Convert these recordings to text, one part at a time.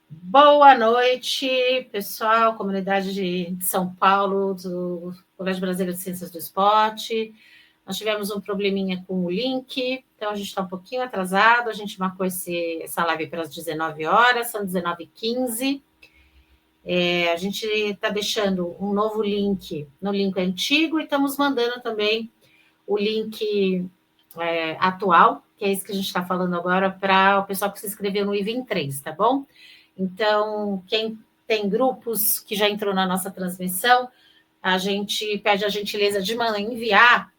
Boa noite, pessoal, comunidade de São Paulo, do Colégio Brasileiro de Ciências do Esporte. Nós tivemos um probleminha com o link, então a gente está um pouquinho atrasado, a gente marcou essa live para as 19 horas, são 19h15. A gente está deixando um novo link no link antigo e estamos mandando também o link atual, que é esse que a gente está falando agora, para o pessoal que se inscreveu no I23, tá bom? Então, quem tem grupos que já entrou na nossa transmissão, a gente pede a gentileza de enviar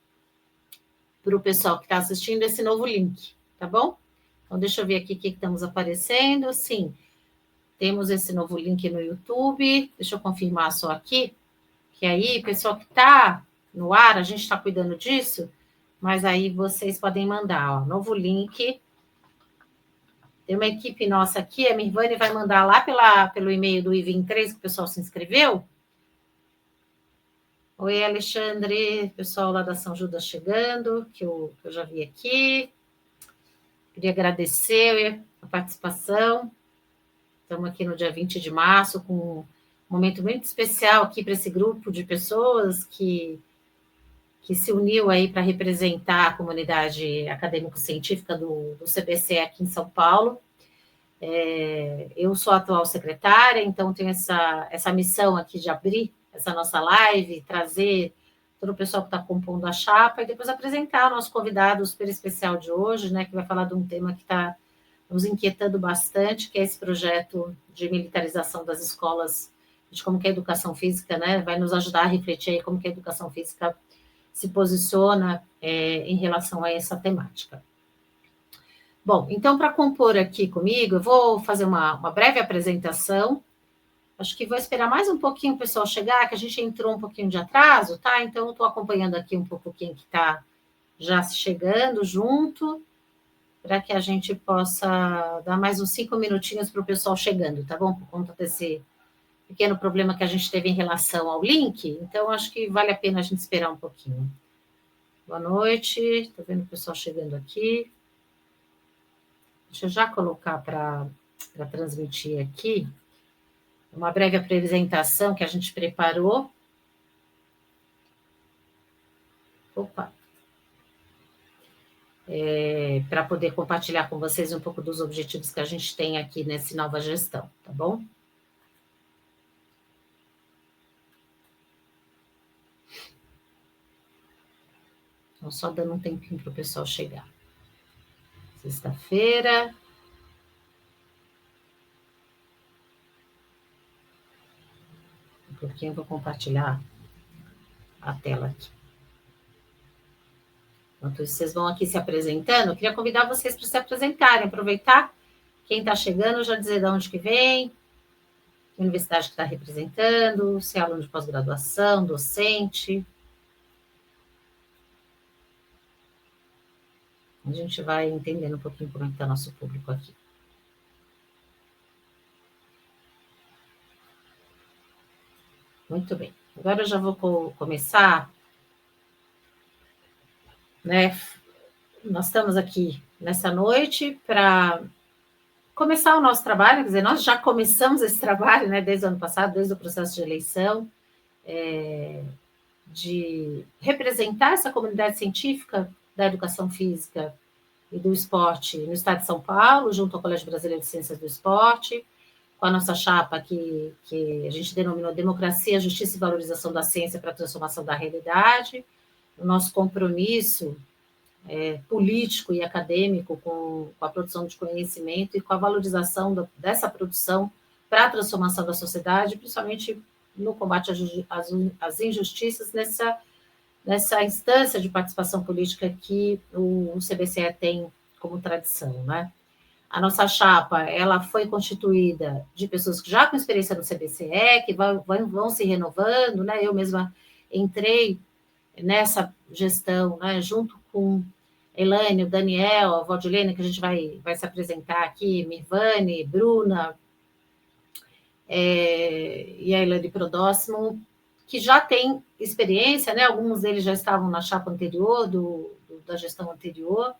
para o pessoal que está assistindo esse novo link, tá bom? Então, deixa eu ver aqui o que estamos aparecendo. Sim, temos esse novo link no YouTube. Deixa eu confirmar só aqui, que aí, pessoal que está no ar, a gente está cuidando disso, mas aí vocês podem mandar, ó, novo link. Tem uma equipe nossa aqui, a Mirvane vai mandar lá pelo e-mail do I23, que o pessoal se inscreveu. Oi, Alexandre, pessoal lá da São Judas chegando, que eu já vi aqui. Queria agradecer a participação. Estamos aqui no dia 20 de março, com um momento muito especial aqui para esse grupo de pessoas que se uniu aí para representar a comunidade acadêmico-científica do CBCE aqui em São Paulo. Eu sou a atual secretária, então tenho essa missão aqui de abrir essa nossa live, trazer todo o pessoal que está compondo a chapa e depois apresentar o nosso convidado super especial de hoje, né, que vai falar de um tema que está nos inquietando bastante, que é esse projeto de militarização das escolas, de como que a educação física, né, vai nos ajudar a refletir aí como que a educação física se posiciona em relação a essa temática. Bom, então, para compor aqui comigo, eu vou fazer uma breve apresentação. Acho que vou esperar mais um pouquinho o pessoal chegar, que a gente entrou um pouquinho de atraso, tá? Então, eu estou acompanhando aqui um pouco quem que está já chegando junto, para que a gente possa dar mais uns 5 minutinhos para o pessoal chegando, tá bom? Por conta desse pequeno problema que a gente teve em relação ao link. Então, acho que vale a pena a gente esperar um pouquinho. Boa noite, estou vendo o pessoal chegando aqui. Deixa eu já colocar para transmitir aqui uma breve apresentação que a gente preparou. Opa! Para poder compartilhar com vocês um pouco dos objetivos que a gente tem aqui nessa nova gestão, tá bom? Então, só dando um tempinho para o pessoal chegar. Sexta-feira. Um pouquinho eu vou compartilhar a tela aqui. Enquanto vocês vão aqui se apresentando, eu queria convidar vocês para se apresentarem, aproveitar quem está chegando, já dizer de onde que vem, que universidade que está representando, se é aluno de pós-graduação, docente. A gente vai entendendo um pouquinho como é que está nosso público aqui. Muito bem. Agora eu já vou começar, né? Nós estamos aqui nessa noite para começar o nosso trabalho, quer dizer, nós já começamos esse trabalho, né, desde o ano passado, desde o processo de eleição, de representar essa comunidade científica da educação física e do esporte no estado de São Paulo, junto ao Colégio Brasileiro de Ciências do Esporte, com a nossa chapa que a gente denominou Democracia, Justiça e Valorização da Ciência para a Transformação da Realidade, o nosso compromisso político e acadêmico com a produção de conhecimento e com a valorização dessa produção para a transformação da sociedade, principalmente no combate às injustiças nessa instância de participação política que o CBCE tem como tradição, né? A nossa chapa, ela foi constituída de pessoas que já com experiência no CBCE, que vão se renovando, né? Eu mesma entrei nessa gestão, né, junto com Elaine, o Daniel, a Valdilene, que a gente vai se apresentar aqui, Mirvane, Bruna, e a Elaine Prodóximo, que já tem experiência, né? Alguns deles já estavam na chapa anterior, da gestão anterior,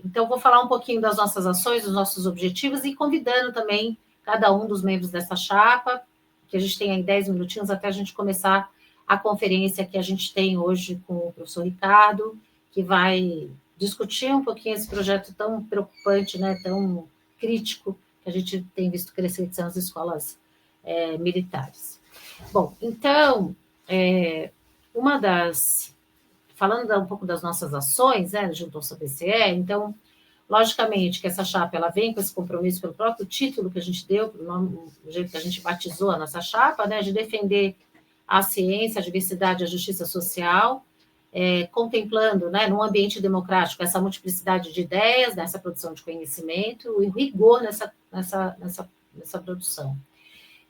Então, vou falar um pouquinho das nossas ações, dos nossos objetivos e convidando também cada um dos membros dessa chapa, que a gente tem aí 10 minutinhos até a gente começar a conferência que a gente tem hoje com o professor Ricardo, que vai discutir um pouquinho esse projeto tão preocupante, né, tão crítico, que a gente tem visto crescer, que são as escolas militares. Bom, então, falando um pouco das nossas ações, né, junto ao CBCE, então, logicamente que essa chapa ela vem com esse compromisso pelo próprio título que a gente deu, pelo nome, do jeito que a gente batizou a nossa chapa, né, de defender a ciência, a diversidade, a justiça social, contemplando, né, num ambiente democrático, essa multiplicidade de ideias, nessa produção de conhecimento e rigor nessa produção.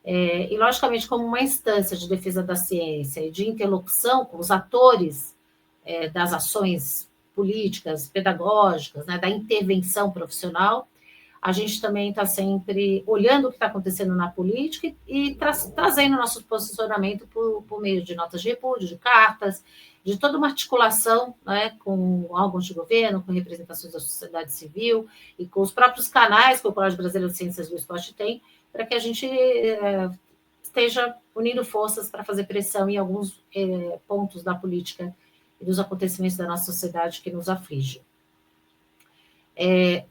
E, logicamente, como uma instância de defesa da ciência e de interlocução com os atores das ações políticas, pedagógicas, né, da intervenção profissional, a gente também está sempre olhando o que está acontecendo na política e trazendo nosso posicionamento por meio de notas de repúdio, de cartas, de toda uma articulação, né, com órgãos de governo, com representações da sociedade civil e com os próprios canais que o Colégio Brasileiro de Ciências do Esporte tem, para que a gente esteja unindo forças para fazer pressão em alguns pontos da política e dos acontecimentos da nossa sociedade que nos aflige.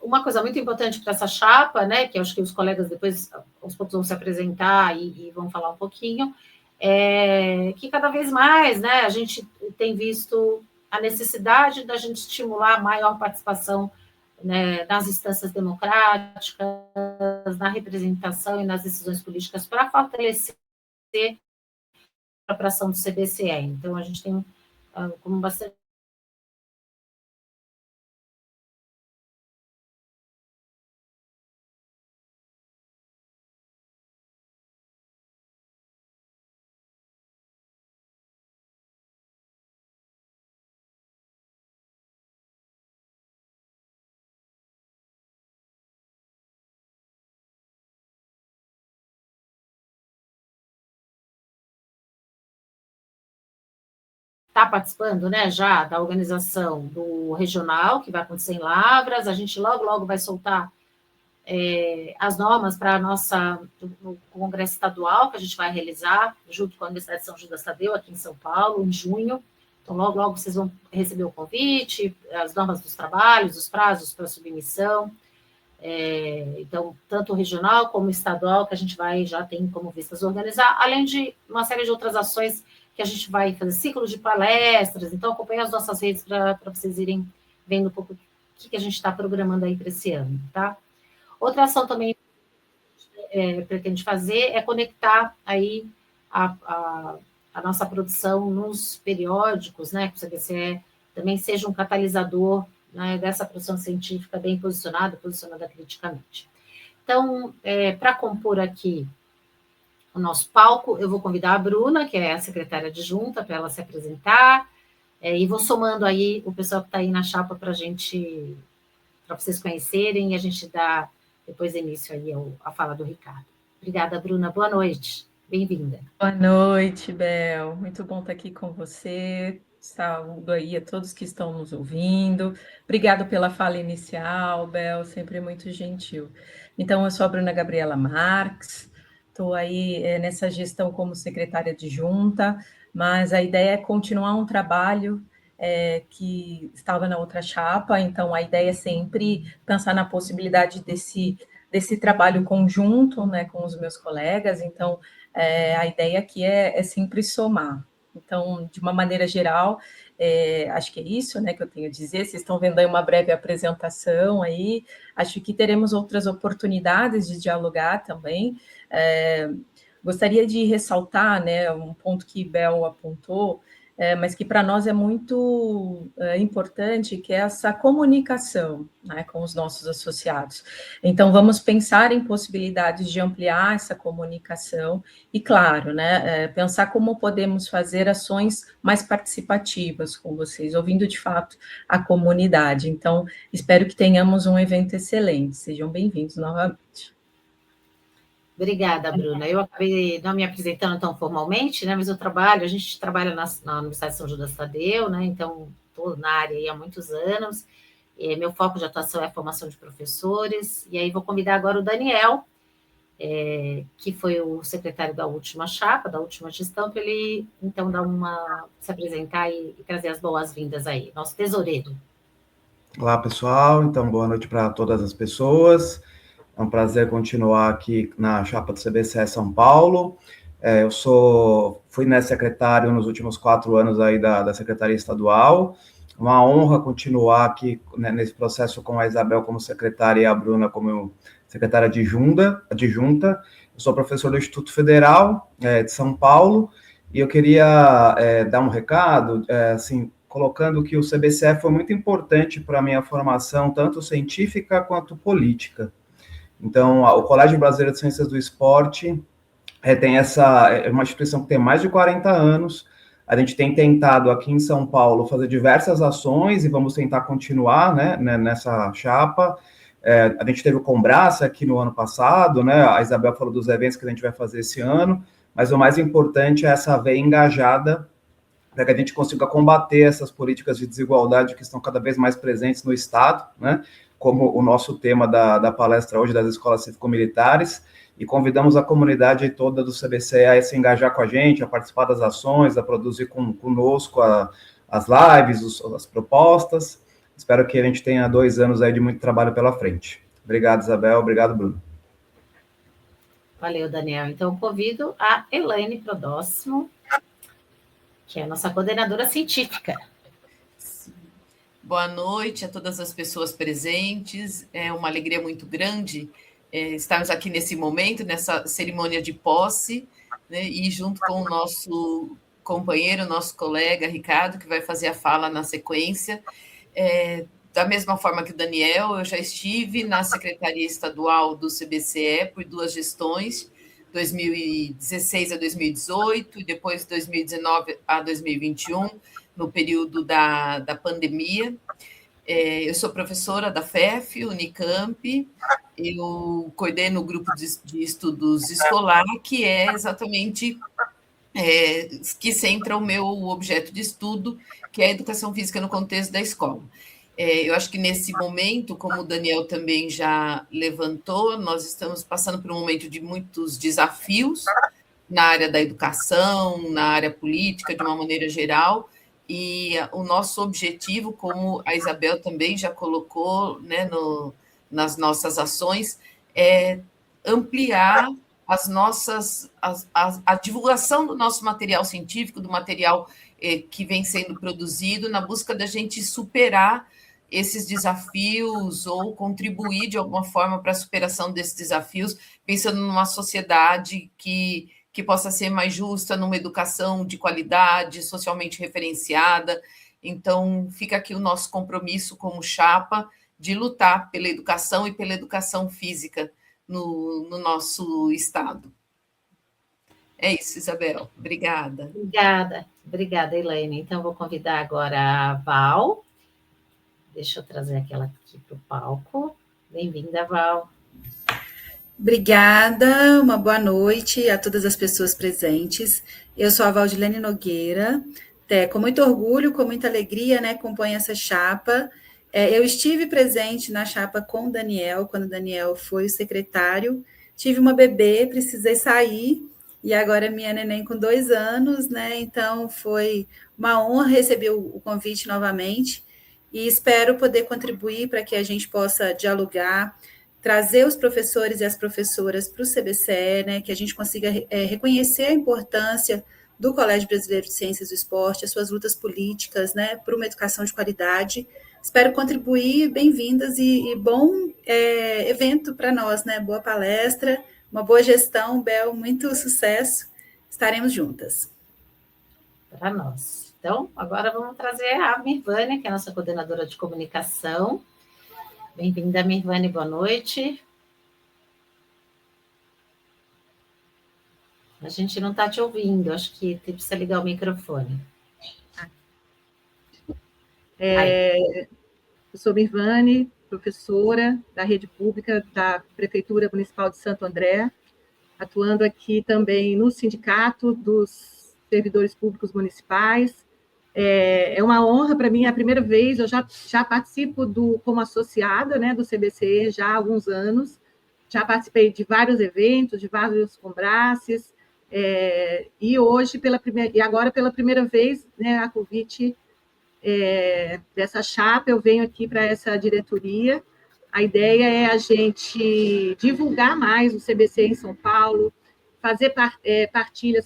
Uma coisa muito importante para essa chapa, né, que acho que os colegas depois aos poucos vão se apresentar e vão falar um pouquinho, que cada vez mais, né, a gente tem visto a necessidade da gente estimular a maior participação, né, nas instâncias democráticas, na representação e nas decisões políticas para fortalecer a operação do CBCE. Então, a gente tem como bastante está participando, né, já da organização do regional, que vai acontecer em Lavras. A gente logo vai soltar as normas para o Congresso Estadual, que a gente vai realizar, junto com a Universidade de São Judas Tadeu, aqui em São Paulo, em junho. Então, logo vocês vão receber o convite, as normas dos trabalhos, os prazos para submissão. Então, tanto o regional como o estadual, que a gente já tem como vistas organizar, além de uma série de outras ações que a gente vai fazer ciclos de palestras. Então, acompanhe as nossas redes para vocês irem vendo um pouco o que a gente está programando aí para esse ano, tá? Outra ação também pretende fazer é conectar aí a nossa produção nos periódicos, né, que o CBCE também seja um catalisador, né, dessa produção científica bem posicionada criticamente. Então, para compor aqui o nosso palco, eu vou convidar a Bruna, que é a secretária adjunta, para ela se apresentar, e vou somando aí o pessoal que está aí na chapa para vocês conhecerem e a gente dar depois início aí à fala do Ricardo. Obrigada, Bruna. Boa noite. Bem-vinda. Boa noite, Bel. Muito bom estar aqui com você. Saúdo aí a todos que estão nos ouvindo. Obrigado pela fala inicial, Bel, sempre muito gentil. Então, eu sou a Bruna Gabriela Marques, estou aí nessa gestão como secretária adjunta, mas a ideia é continuar um trabalho que estava na outra chapa, então a ideia é sempre pensar na possibilidade desse trabalho conjunto, né, com os meus colegas. Então, a ideia aqui é sempre somar. Então, de uma maneira geral, acho que é isso, né, que eu tenho a dizer. Vocês estão vendo aí uma breve apresentação aí. Acho que teremos outras oportunidades de dialogar também. Gostaria de ressaltar, né, um ponto que Bel apontou, mas que para nós é muito importante, que é essa comunicação, né, com os nossos associados. Então, vamos pensar em possibilidades de ampliar essa comunicação e, claro, né, pensar como podemos fazer ações mais participativas com vocês, ouvindo de fato a comunidade. Então, espero que tenhamos um evento excelente. Sejam bem-vindos novamente. Obrigada, Bruna. Eu acabei não me apresentando tão formalmente, né, mas a gente trabalha na Universidade de São Judas Tadeu, né, então estou na área aí há muitos anos, Meu foco de atuação é a formação de professores, e aí vou convidar agora o Daniel, que foi o secretário da última chapa, da última gestão, para ele, então, se apresentar e trazer as boas-vindas aí, nosso tesoureiro. Olá, pessoal. Então, boa noite para todas as pessoas. É um prazer continuar aqui na chapa do CBCE São Paulo. Fui secretário nos últimos 4 anos aí da Secretaria Estadual. Uma honra continuar aqui nesse processo com a Isabel como secretária e a Bruna como secretária adjunta. Eu sou professor do Instituto Federal de São Paulo e eu queria dar um recado, colocando que o CBCE foi muito importante para a minha formação, tanto científica quanto política. Então, o Colégio Brasileiro de Ciências do Esporte é uma instituição que tem mais de 40 anos. A gente tem tentado aqui em São Paulo fazer diversas ações e vamos tentar continuar, nessa chapa. A gente teve o Combraça aqui no ano passado, a Isabel falou dos eventos que a gente vai fazer esse ano, mas o mais importante é essa veia engajada para que a gente consiga combater essas políticas de desigualdade que estão cada vez mais presentes no Estado, como o nosso tema da palestra hoje das escolas cívico-militares, e convidamos a comunidade toda do CBCE a se engajar com a gente, a participar das ações, a produzir conosco as lives, as propostas. Espero que a gente tenha 2 anos aí de muito trabalho pela frente. Obrigado, Isabel. Obrigado, Bruno. Valeu, Daniel. Então, convido a Elaine Prodóximo, que é a nossa coordenadora científica. Boa noite a todas as pessoas presentes. É uma alegria muito grande estarmos aqui nesse momento, nessa cerimônia de posse, e junto com o nosso companheiro, nosso colega Ricardo, que vai fazer a fala na sequência. Da mesma forma que o Daniel, eu já estive na Secretaria Estadual do CBCE por 2 gestões, 2016 a 2018 e depois 2019 a 2021, no período da pandemia. Eu sou professora da FEF, Unicamp, eu coordeno o grupo de estudos escolar, que é exatamente que centra o meu objeto de estudo, que é a educação física no contexto da escola. Eu acho que nesse momento, como o Daniel também já levantou, nós estamos passando por um momento de muitos desafios na área da educação, na área política, de uma maneira geral, e o nosso objetivo, como a Isabel também já colocou nas nossas ações, é ampliar a divulgação do nosso material científico, do material que vem sendo produzido, na busca da gente superar esses desafios ou contribuir de alguma forma para a superação desses desafios, pensando numa sociedade que possa ser mais justa, numa educação de qualidade, socialmente referenciada. Então, fica aqui o nosso compromisso como chapa de lutar pela educação e pela educação física no nosso estado. É isso, Isabel. Obrigada. Obrigada, Elaine. Então, vou convidar agora a Val. Deixa eu trazer aquela aqui para o palco. Bem-vinda, Val. Obrigada, uma boa noite a todas as pessoas presentes. Eu sou a Valdilene Nogueira, com muito orgulho, com muita alegria, acompanho essa chapa. Eu estive presente na chapa com o Daniel, quando o Daniel foi o secretário. Tive uma bebê, precisei sair, e agora minha neném com 2 anos, então foi uma honra receber o convite novamente, e espero poder contribuir para que a gente possa dialogar, trazer os professores e as professoras para o CBCE, que a gente consiga reconhecer a importância do Colégio Brasileiro de Ciências do Esporte, as suas lutas políticas, para uma educação de qualidade. Espero contribuir, bem-vindas e bom evento para nós, Boa palestra, uma boa gestão, Bel, muito sucesso, estaremos juntas. Para nós. Então, agora vamos trazer a Mirvânia, que é a nossa coordenadora de comunicação. Bem-vinda, Mirvânia, boa noite. A gente não está te ouvindo, acho que precisa ligar o microfone. Eu sou Mirvânia, professora da rede pública da Prefeitura Municipal de Santo André, atuando aqui também no Sindicato dos Servidores Públicos Municipais, É uma honra para mim, é a primeira vez, eu já participo como associada, né, do CBCE já há alguns anos, já participei de vários eventos, de vários combraces, e hoje, agora pela primeira vez, né, a convite dessa chapa, eu venho aqui para essa diretoria. A ideia é a gente divulgar mais o CBC em São Paulo, fazer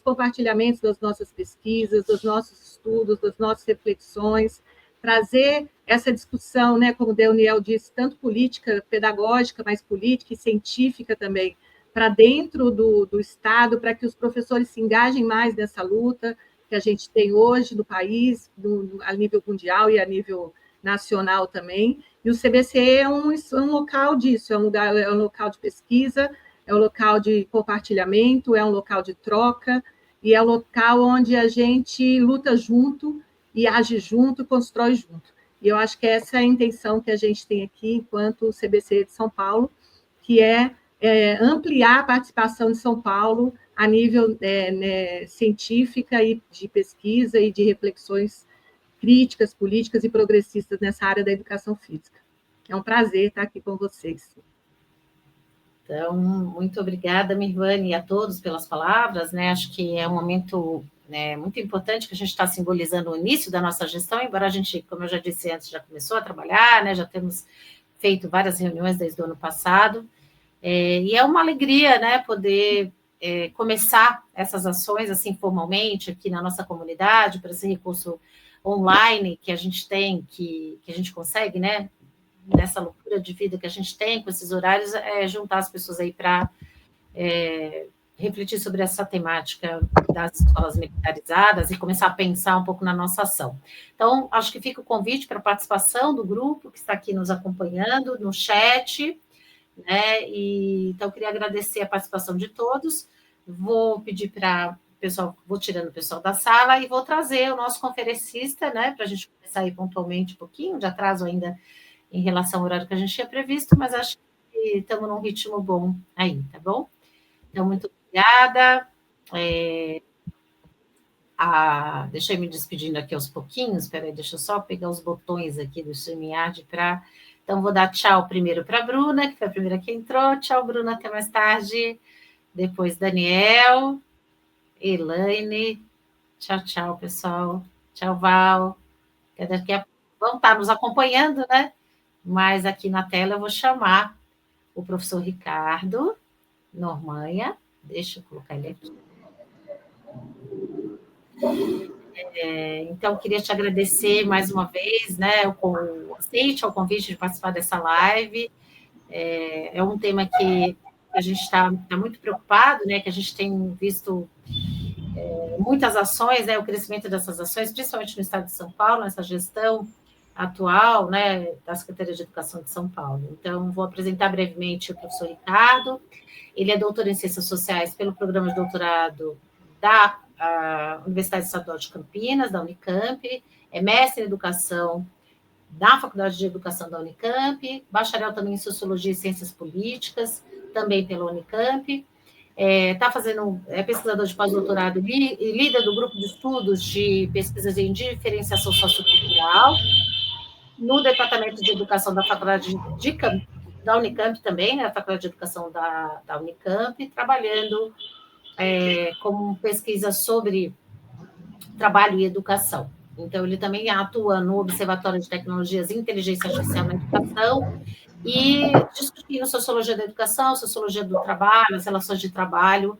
compartilhamentos das nossas pesquisas, dos nossos estudos, das nossas reflexões, trazer essa discussão, né, como o Daniel disse, tanto política, pedagógica, mas política e científica também, para dentro do Estado, para que os professores se engajem mais nessa luta que a gente tem hoje no país, a nível mundial e a nível nacional também. E o CBCE é um local disso, é um local de pesquisa, é um local de compartilhamento, é um local de troca, e é um local onde a gente luta junto e age junto, constrói junto. E eu acho que essa é a intenção que a gente tem aqui, enquanto o CBCE de São Paulo, que é ampliar a participação de São Paulo a nível científica e de pesquisa e de reflexões críticas, políticas e progressistas nessa área da educação física. É um prazer estar aqui com vocês. Então, muito obrigada, Mirvane, e a todos pelas palavras, né? Acho que é um momento muito importante que a gente está simbolizando o início da nossa gestão, embora a gente, como eu já disse antes, já começou a trabalhar, né? Já temos feito várias reuniões desde o ano passado, e é uma alegria, né, poder começar essas ações assim formalmente aqui na nossa comunidade, para esse recurso online que a gente tem, que a gente consegue, né, nessa loucura de vida que a gente tem com esses horários, juntar as pessoas aí para refletir sobre essa temática das escolas militarizadas e começar a pensar um pouco na nossa ação. Então, acho que fica o convite para a participação do grupo que está aqui nos acompanhando no chat, né? Então, eu queria agradecer a participação de todos. Vou pedir para o pessoal, vou tirando o pessoal da sala e vou trazer o nosso conferencista, né, para a gente começar aí pontualmente um pouquinho de atraso ainda em relação ao horário que a gente tinha previsto, mas acho que estamos num ritmo bom aí, tá bom? Então, muito obrigada. Deixa eu me despedindo aqui aos pouquinhos, peraí, deixa eu só pegar os botões aqui do StreamYard para... Então, vou dar tchau primeiro para a Bruna, que foi a primeira que entrou. Tchau, Bruna, até mais tarde. Depois, Daniel, Elaine. Tchau, tchau, pessoal. Tchau, Val. Daqui a pouco vão estar nos acompanhando, né? Mas aqui na tela eu vou chamar o professor Ricardo Normanha. Deixa eu colocar ele aqui. Então, queria te agradecer mais uma vez, né, o aceite ao convite de participar dessa live. É um tema que a gente está muito preocupado, né, que a gente tem visto muitas ações, né, o crescimento dessas ações, principalmente no estado de São Paulo, nessa gestão atual, né, da Secretaria de Educação de São Paulo. Então, vou apresentar brevemente o professor Ricardo. Ele é doutor em Ciências Sociais pelo programa de doutorado da Universidade Estadual de Campinas, da Unicamp, é mestre em Educação da Faculdade de Educação da Unicamp, bacharel também em Sociologia e Ciências Políticas, também pela Unicamp, está fazendo, pesquisador de pós-doutorado e líder do grupo de estudos de pesquisas em diferenciação sociocultural, no Departamento de Educação da Faculdade da Unicamp também, né, a Faculdade de Educação da Unicamp, trabalhando como pesquisa sobre trabalho e educação. Então, ele também atua no Observatório de Tecnologias e Inteligência Artificial na Educação e discutindo sociologia da educação, sociologia do trabalho, as relações de trabalho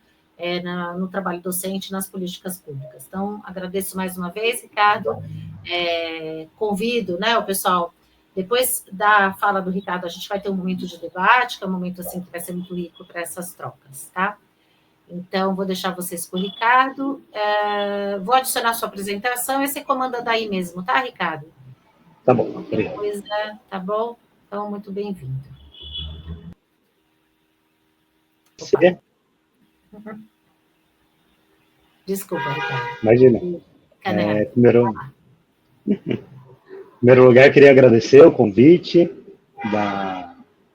no trabalho docente, nas políticas públicas. Então, agradeço mais uma vez, Ricardo. Convido, né, o pessoal, depois da fala do Ricardo, a gente vai ter um momento de debate, que é um momento assim, que vai ser muito rico para essas trocas, tá? Então, vou deixar vocês com o Ricardo. Vou adicionar sua apresentação e você comanda daí mesmo, tá, Ricardo? Tá bom, obrigado. Tá bom? Então, muito bem-vindo. Desculpa, Ricardo. Imagina. Em primeiro lugar, eu queria agradecer o convite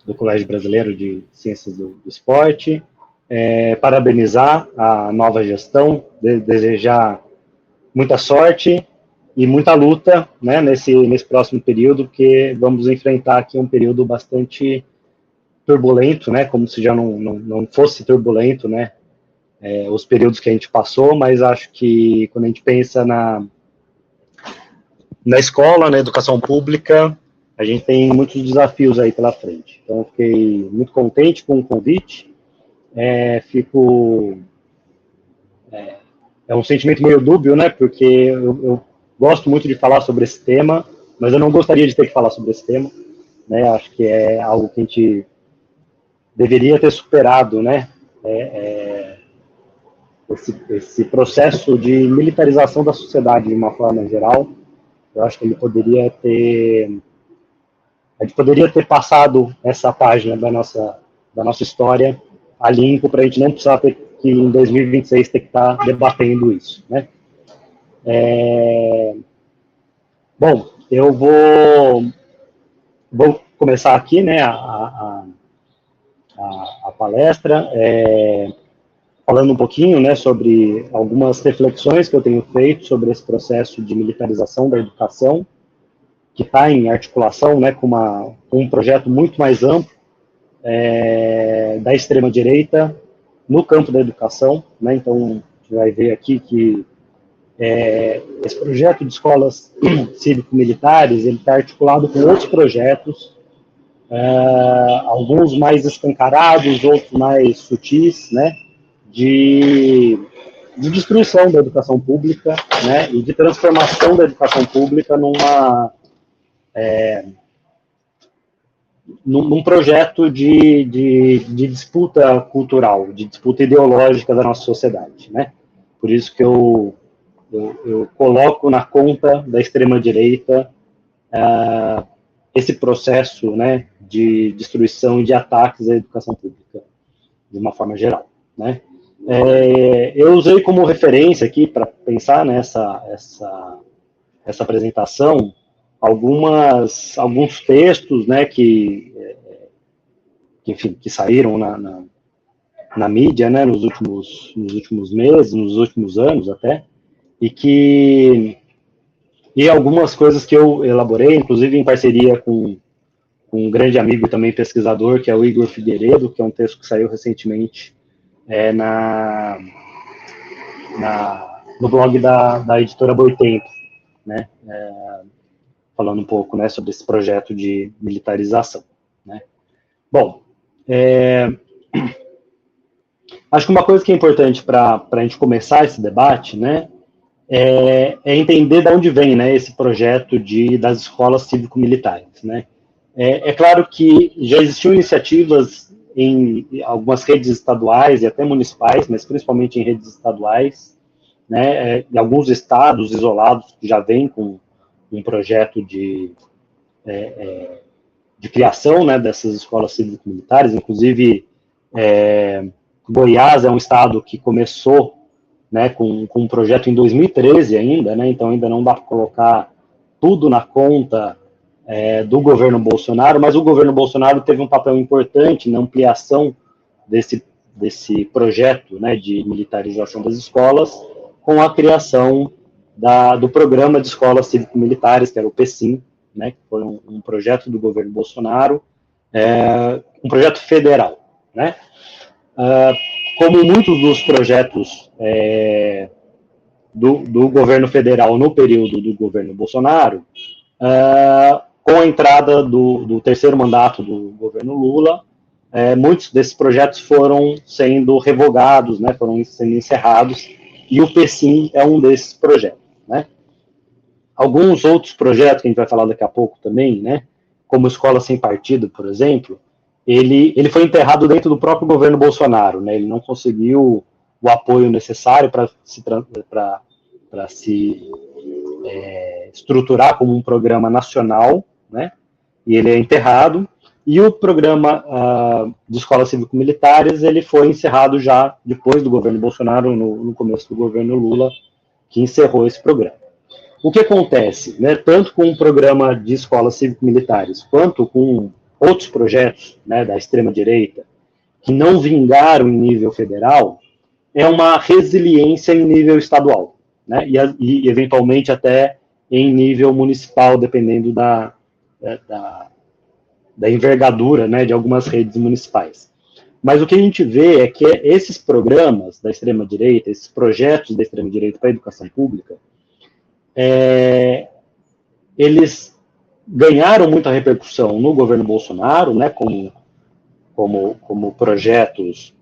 do Colégio Brasileiro de Ciências do Esporte, parabenizar a nova gestão, desejar muita sorte e muita luta, né, nesse próximo período, porque vamos enfrentar aqui um período bastante turbulento, né, como se já não fosse turbulento, né, os períodos que a gente passou, mas acho que quando a gente pensa na escola, na educação pública, a gente tem muitos desafios aí pela frente. Então, eu fiquei muito contente com o convite, é um sentimento meio dúbio, né, porque eu gosto muito de falar sobre esse tema, mas eu não gostaria de ter que falar sobre esse tema, né, acho que é algo que a gente deveria ter superado, né, esse processo de militarização da sociedade de uma forma geral. Eu acho que a gente poderia ter passado essa página da nossa história a limpo, para a gente não precisar ter que, em 2026, ter que estar debatendo isso, né? Bom, eu vou começar aqui, né, a palestra, falando um pouquinho, né, sobre algumas reflexões que eu tenho feito sobre esse processo de militarização da educação, que está em articulação, né, com um projeto muito mais amplo da extrema-direita no campo da educação, né? Então, a gente vai ver aqui que esse projeto de escolas cívico-militares, ele está articulado com outros projetos, alguns mais escancarados, outros mais sutis, né, de destruição da educação pública, né, e de transformação da educação pública num projeto de disputa cultural, de disputa ideológica da nossa sociedade, né? Por isso que eu coloco na conta da extrema-direita esse processo, né, de destruição e de ataques à educação pública, de uma forma geral, né? Eu usei como referência aqui, para pensar nessa apresentação, alguns textos, né, que saíram na mídia, né, nos últimos meses, nos últimos anos até, e algumas coisas que eu elaborei, inclusive em parceria com um grande amigo e também pesquisador, que é o Igor Figueiredo, que é um texto que saiu recentemente no blog da editora Boitempo, né, falando um pouco, né, sobre esse projeto de militarização, né. Bom, acho que uma coisa que é importante para a gente começar esse debate, né, é entender de onde vem, né, esse projeto das escolas cívico-militares, né. É claro que já existiam iniciativas em algumas redes estaduais e até municipais, mas principalmente em redes estaduais, né, em alguns estados isolados que já vêm com um projeto de criação, né, dessas escolas cívico-militares. Inclusive, Goiás é um estado que começou, né, com um projeto em 2013 ainda, né, então ainda não dá para colocar tudo na conta do governo Bolsonaro, mas o governo Bolsonaro teve um papel importante na ampliação desse projeto, né, de militarização das escolas, com a criação do programa de escolas cívico-militares, que era o PECIM, né, que foi um projeto do governo Bolsonaro, um projeto federal, né. Como muitos dos projetos do governo federal no período do governo Bolsonaro, com a entrada do terceiro mandato do governo Lula, muitos desses projetos foram sendo revogados, né, foram sendo encerrados, e o PECIM é um desses projetos, né. Alguns outros projetos que a gente vai falar daqui a pouco também, né, como Escola Sem Partido, por exemplo, ele foi enterrado dentro do próprio governo Bolsonaro, né, ele não conseguiu o apoio necessário para se estruturar como um programa nacional, né, e ele é enterrado, e o programa de escolas cívico-militares, ele foi encerrado já depois do governo Bolsonaro, no começo do governo Lula, que encerrou esse programa. O que acontece, né, tanto com o programa de escolas cívico-militares, quanto com outros projetos, né, da extrema-direita, que não vingaram em nível federal, é uma resiliência em nível estadual, né, e eventualmente até em nível municipal, dependendo da envergadura, né, de algumas redes municipais. Mas o que a gente vê é que esses programas da extrema-direita, esses projetos da extrema-direita para a educação pública, eles ganharam muita repercussão no governo Bolsonaro, né, como projetos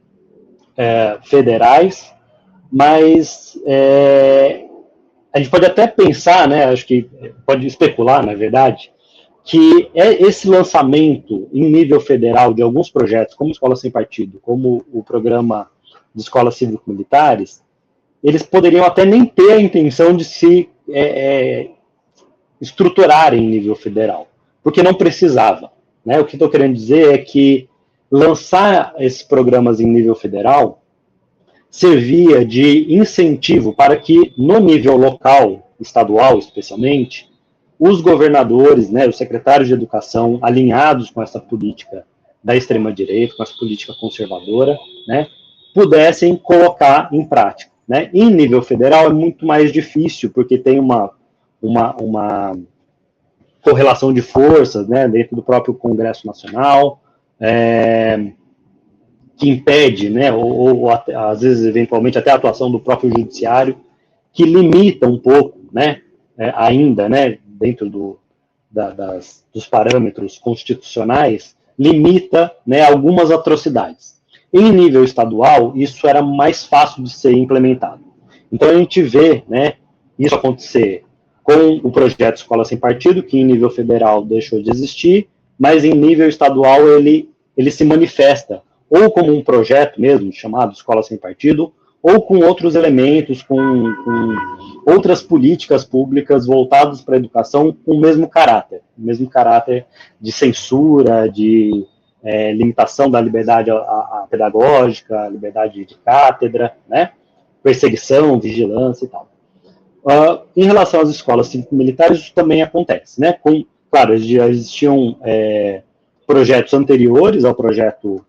federais, mas a gente pode até pensar, né, acho que pode especular, na verdade, que esse lançamento em nível federal de alguns projetos, como Escola Sem Partido, como o programa de escolas cívico-militares, eles poderiam até nem ter a intenção de se estruturar em nível federal, porque não precisava, né? O que estou querendo dizer é que lançar esses programas em nível federal servia de incentivo para que, no nível local, estadual especialmente, os governadores, né, os secretários de educação, alinhados com essa política da extrema-direita, com essa política conservadora, né, pudessem colocar em prática. Né? Em nível federal é muito mais difícil, porque tem uma correlação de forças, né, dentro do próprio Congresso Nacional, que impede, né, ou às vezes, eventualmente, até a atuação do próprio judiciário, que limita um pouco, né, ainda, né, dentro dos parâmetros constitucionais, limita, né, algumas atrocidades. Em nível estadual, isso era mais fácil de ser implementado. Então, a gente vê, né, isso acontecer com o projeto Escola Sem Partido, que em nível federal deixou de existir, mas em nível estadual ele se manifesta ou como um projeto mesmo, chamado Escola Sem Partido, ou com outros elementos, com outras políticas públicas voltadas para a educação com o mesmo caráter de censura, de limitação da liberdade pedagógica, liberdade de cátedra, né? Perseguição, vigilância e tal. Em relação às escolas cívico-militares, isso também acontece, né? Claro, já existiam projetos anteriores ao projeto,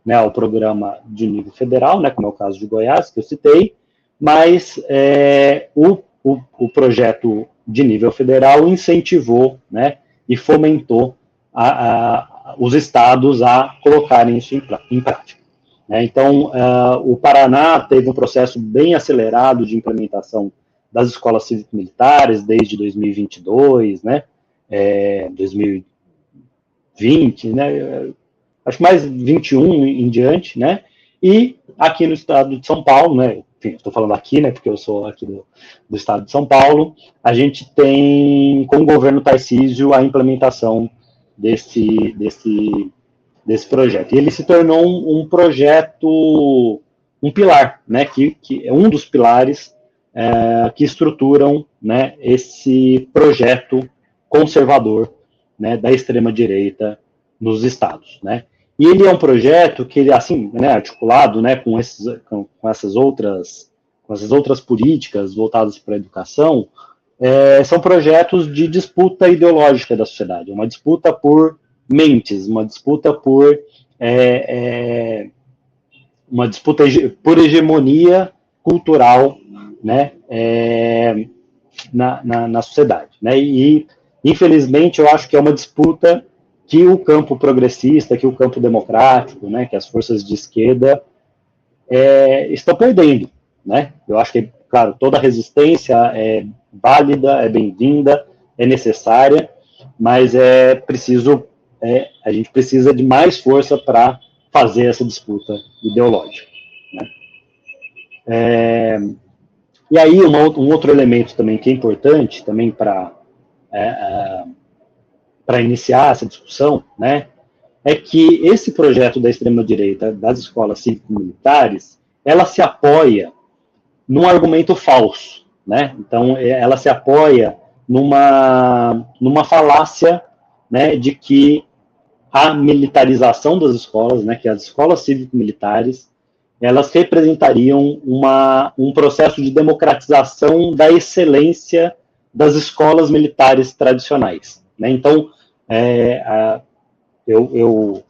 né, ao programa de nível federal, né, como é o caso de Goiás, que eu citei, mas o projeto de nível federal incentivou, né, e fomentou os estados a colocarem isso em prática. Né? Então, o Paraná teve um processo bem acelerado de implementação das escolas cívico-militares desde 2022, né, 2020, né, acho que mais 21 em diante, né, e aqui no estado de São Paulo, né, enfim, estou falando aqui, né, porque eu sou aqui do estado de São Paulo, a gente tem, com o governo Tarcísio, a implementação desse projeto. E ele se tornou um projeto, um pilar, né, que é um dos pilares que estruturam, né, esse projeto conservador, né, da extrema-direita nos estados, né. E ele é um projeto que ele, assim, né, articulado, né, com essas outras políticas voltadas para a educação, são projetos de disputa ideológica da sociedade, uma disputa por mentes, uma disputa por hegemonia cultural, né, na sociedade, né, e infelizmente eu acho que é uma disputa que o campo progressista, que o campo democrático, né, que as forças de esquerda estão perdendo, né. Eu acho que, claro, toda resistência é válida, é bem-vinda, é necessária, mas a gente precisa de mais força para fazer essa disputa ideológica, né. E aí, um outro elemento também que é importante, também para iniciar essa discussão, né, é que esse projeto da extrema-direita das escolas cívico-militares, ela se apoia num argumento falso, né? Então, ela se apoia numa falácia, né, de que a militarização das escolas, né, que as escolas cívico-militares, elas representariam um processo de democratização da excelência das escolas militares tradicionais, né? Então, eu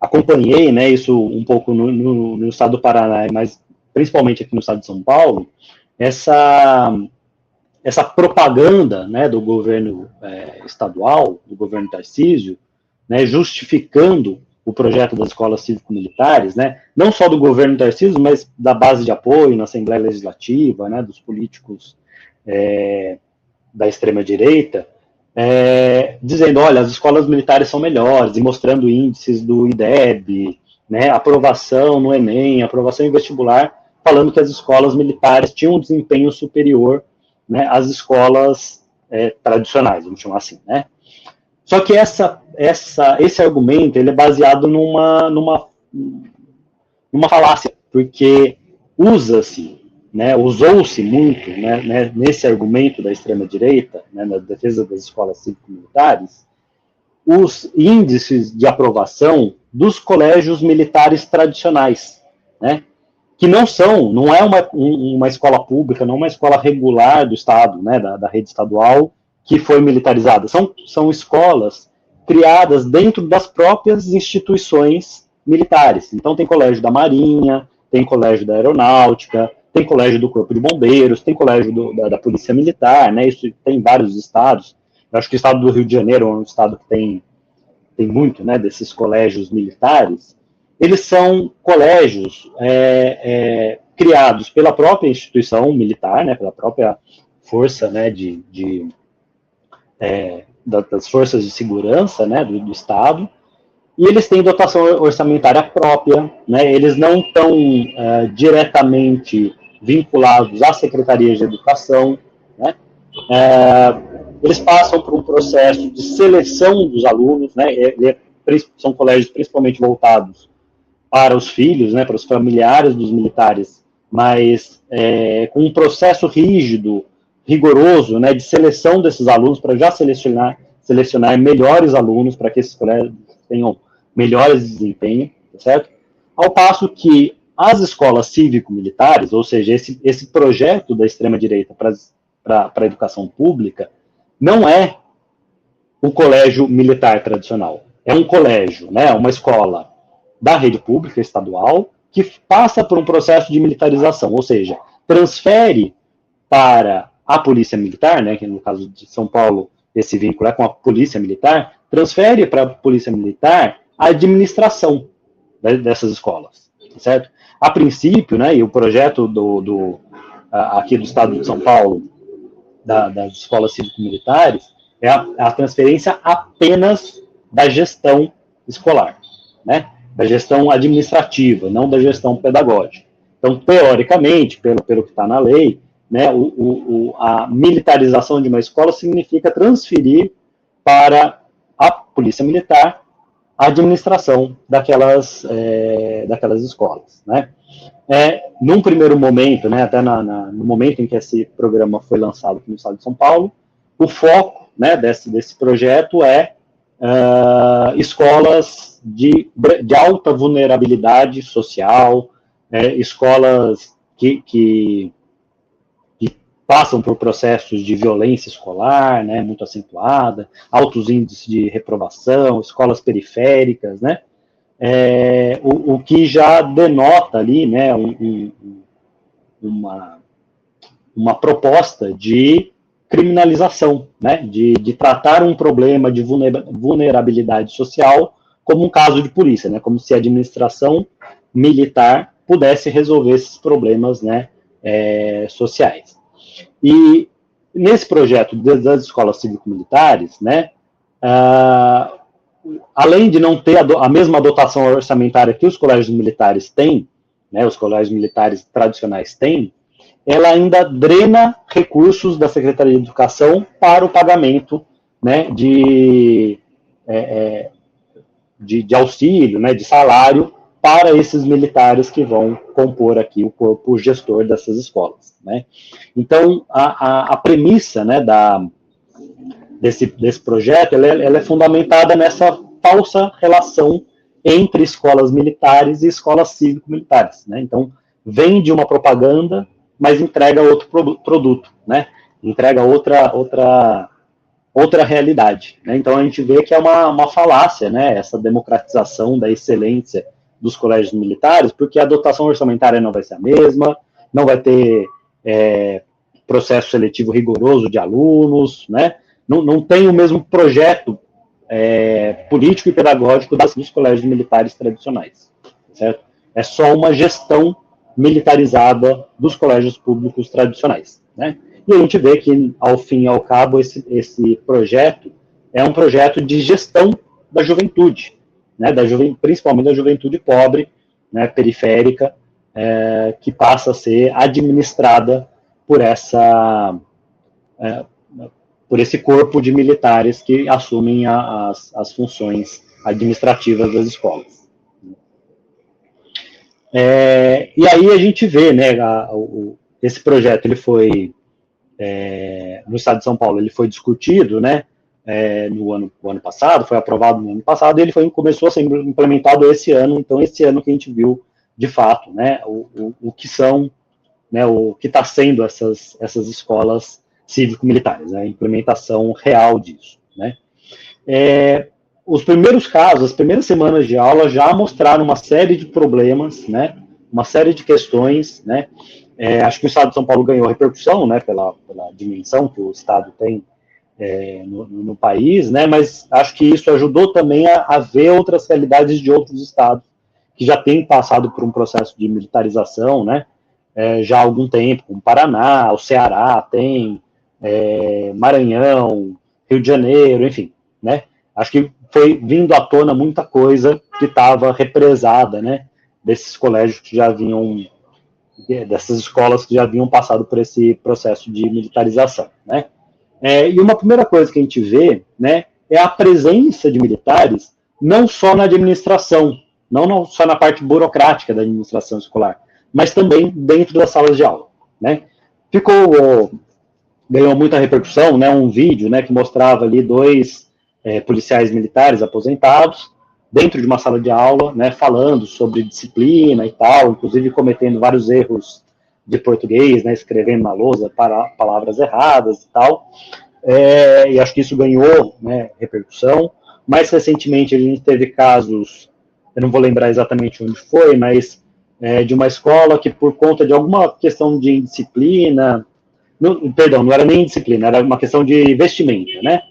acompanhei, né, isso um pouco no estado do Paraná, mas principalmente aqui no estado de São Paulo, essa essa propaganda, né, do governo estadual, do governo Tarcísio, né, justificando o projeto das escolas cívico-militares, né, não só do governo Tarcísio, mas da base de apoio na Assembleia Legislativa, né, dos políticos da extrema-direita, dizendo, olha, as escolas militares são melhores, e mostrando índices do IDEB, né, aprovação no Enem, aprovação em vestibular, falando que as escolas militares tinham um desempenho superior, né, às escolas tradicionais, vamos chamar assim, né. Só que esse argumento ele é baseado numa falácia, porque usou-se muito, né, nesse argumento da extrema-direita, né, na defesa das escolas cívico-militares, os índices de aprovação dos colégios militares tradicionais, né, que não é uma escola pública, não é uma escola regular do Estado, né, da rede estadual, que foi militarizada. São escolas criadas dentro das próprias instituições militares. Então, tem colégio da Marinha, tem colégio da Aeronáutica, tem colégio do Corpo de Bombeiros, tem colégio da Polícia Militar, né? Isso tem em vários estados. Eu acho que o estado do Rio de Janeiro é um estado que tem muito, né, desses colégios militares. Eles são colégios criados pela própria instituição militar, né, pela própria força, né, das forças de segurança, né, do Estado, e eles têm dotação orçamentária própria, né, eles não estão diretamente vinculados às secretarias de educação, né, eles passam por um processo de seleção dos alunos, né, são colégios principalmente voltados para os filhos, né, para os familiares dos militares, mas com um processo rigoroso, né, de seleção desses alunos, para já selecionar melhores alunos, para que esses colégios tenham melhores desempenho, certo? Ao passo que as escolas cívico-militares, ou seja, esse projeto da extrema-direita para a educação pública, não é o colégio militar tradicional. É um colégio, né, uma escola da rede pública estadual, que passa por um processo de militarização, ou seja, transfere para a Polícia Militar, né, que no caso de São Paulo esse vínculo é com a Polícia Militar, transfere para a Polícia Militar a administração dessas escolas, certo? A princípio, né, e o projeto aqui do Estado de São Paulo, das escolas cívico-militares, é a transferência apenas da gestão escolar, né, da gestão administrativa, não da gestão pedagógica. Então, teoricamente, pelo que está na lei, né, a militarização de uma escola significa transferir para a Polícia Militar a administração daquelas escolas, né. Num primeiro momento, né, até no momento em que esse programa foi lançado aqui no Estado de São Paulo, o foco, né, desse projeto é escolas de alta vulnerabilidade social, escolas que passam por processos de violência escolar, né, muito acentuada, altos índices de reprovação, escolas periféricas, né, o que já denota ali, né, uma proposta de criminalização, né, de tratar um problema de vulnerabilidade social como um caso de polícia, né, como se a administração militar pudesse resolver esses problemas, né, sociais. E nesse projeto das escolas cívico-militares, né, além de não ter a mesma dotação orçamentária que os colégios militares têm, né, os colégios militares tradicionais têm, ela ainda drena recursos da Secretaria de Educação para o pagamento, né, de auxílio, né, de salário para esses militares que vão compor aqui o corpo gestor dessas escolas, né. Então, a premissa, né, desse projeto, ela é fundamentada nessa falsa relação entre escolas militares e escolas cívico-militares, né. Então, vende uma propaganda, mas entrega outro produto, né, entrega outra realidade, né. Então, a gente vê que é uma falácia, né, essa democratização da excelência dos colégios militares, porque a dotação orçamentária não vai ser a mesma, não vai ter processo seletivo rigoroso de alunos, né? Não tem o mesmo projeto político e pedagógico dos colégios militares tradicionais, certo? É só uma gestão militarizada dos colégios públicos tradicionais, né? E a gente vê que, ao fim e ao cabo, esse projeto é um projeto de gestão da juventude, né? Principalmente da juventude pobre, né? Periférica, que passa a ser administrada por esse corpo de militares que assumem as funções administrativas das escolas. E aí a gente vê, né, esse projeto, ele foi, no estado de São Paulo, ele foi discutido, né, no ano passado, foi aprovado no ano passado, e ele começou a ser implementado esse ano, então esse ano que a gente viu, de fato, né, o que são, né, o que está sendo essas escolas cívico-militares, né, a implementação real disso, né. Os primeiros casos, as primeiras semanas de aula já mostraram uma série de problemas, né, uma série de questões, né. Acho que o estado de São Paulo ganhou repercussão, né, pela dimensão que o estado tem no país, né, mas acho que isso ajudou também a ver outras realidades de outros estados que já têm passado por um processo de militarização, né, já há algum tempo, como Paraná, o Ceará tem, Maranhão, Rio de Janeiro, enfim, né, acho que foi vindo à tona muita coisa que estava represada, né, desses colégios que já haviam, dessas escolas que já haviam passado por esse processo de militarização, né. E uma primeira coisa que a gente vê, né, é a presença de militares não só na administração, não só na parte burocrática da administração escolar, mas também dentro das salas de aula, né. Ganhou muita repercussão, né, um vídeo, né, que mostrava ali 2 policiais militares aposentados dentro de uma sala de aula, né, falando sobre disciplina e tal, inclusive cometendo vários erros de português, né, escrevendo na lousa palavras erradas e tal, e acho que isso ganhou, né, repercussão. Mais recentemente a gente teve casos, eu não vou lembrar exatamente onde foi, mas de uma escola que por conta de alguma questão de indisciplina, não era nem indisciplina, era uma questão de vestimenta, né,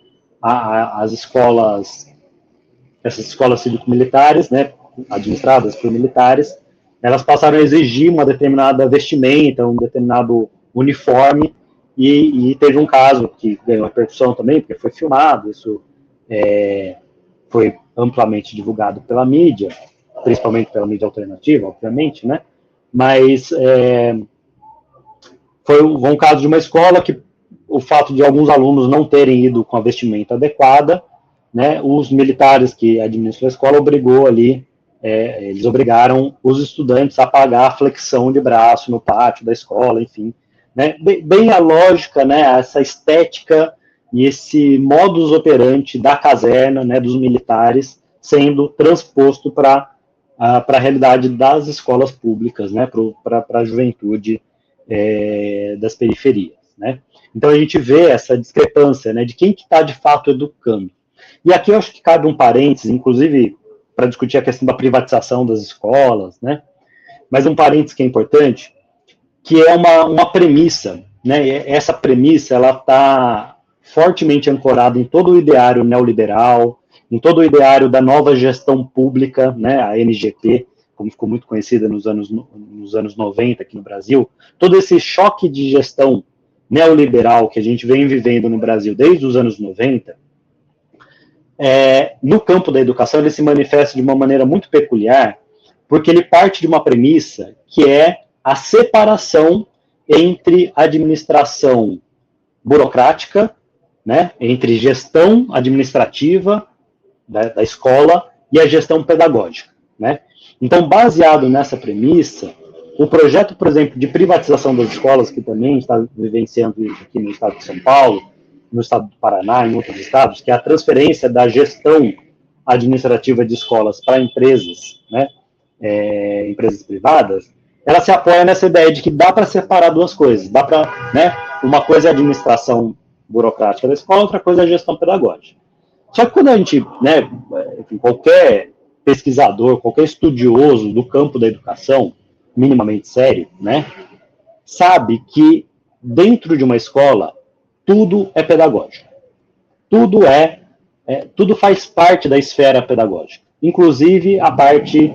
essas escolas cívico-militares, né, administradas por militares, elas passaram a exigir uma determinada vestimenta, um determinado uniforme, e teve um caso que ganhou repercussão também, porque foi filmado, isso foi amplamente divulgado pela mídia, principalmente pela mídia alternativa, obviamente, né, mas foi um caso de uma escola que o fato de alguns alunos não terem ido com a vestimenta adequada, né, os militares que administram a escola eles obrigaram os estudantes a pagar a flexão de braço no pátio da escola, enfim, né, bem a lógica, né, essa estética e esse modus operandi da caserna, né, dos militares, sendo transposto para a realidade das escolas públicas, né, para a juventude das periferias, né. Então a gente vê essa discrepância, né, de quem que está de fato educando. E aqui eu acho que cabe um parênteses, inclusive para discutir a questão da privatização das escolas, né, mas um parênteses que é importante, que é uma premissa, né, essa premissa ela está fortemente ancorada em todo o ideário neoliberal, em todo o ideário da nova gestão pública, né, a NGP, como ficou muito conhecida nos anos 90 aqui no Brasil, todo esse choque de gestão neoliberal que a gente vem vivendo no Brasil desde os anos 90, no campo da educação ele se manifesta de uma maneira muito peculiar, porque ele parte de uma premissa que é a separação entre administração burocrática, né, entre gestão administrativa da escola e a gestão pedagógica, né. Então, baseado nessa premissa, o projeto, por exemplo, de privatização das escolas, que também está vivenciando isso aqui no estado de São Paulo, no estado do Paraná, em outros estados, que é a transferência da gestão administrativa de escolas para empresas, né, empresas privadas, ela se apoia nessa ideia de que dá para separar duas coisas, dá para, né, uma coisa é a administração burocrática da escola, outra coisa é a gestão pedagógica. Só que quando a gente, né, qualquer pesquisador, qualquer estudioso do campo da educação, minimamente sério, né, sabe que dentro de uma escola, tudo é pedagógico. Tudo faz parte da esfera pedagógica, inclusive a parte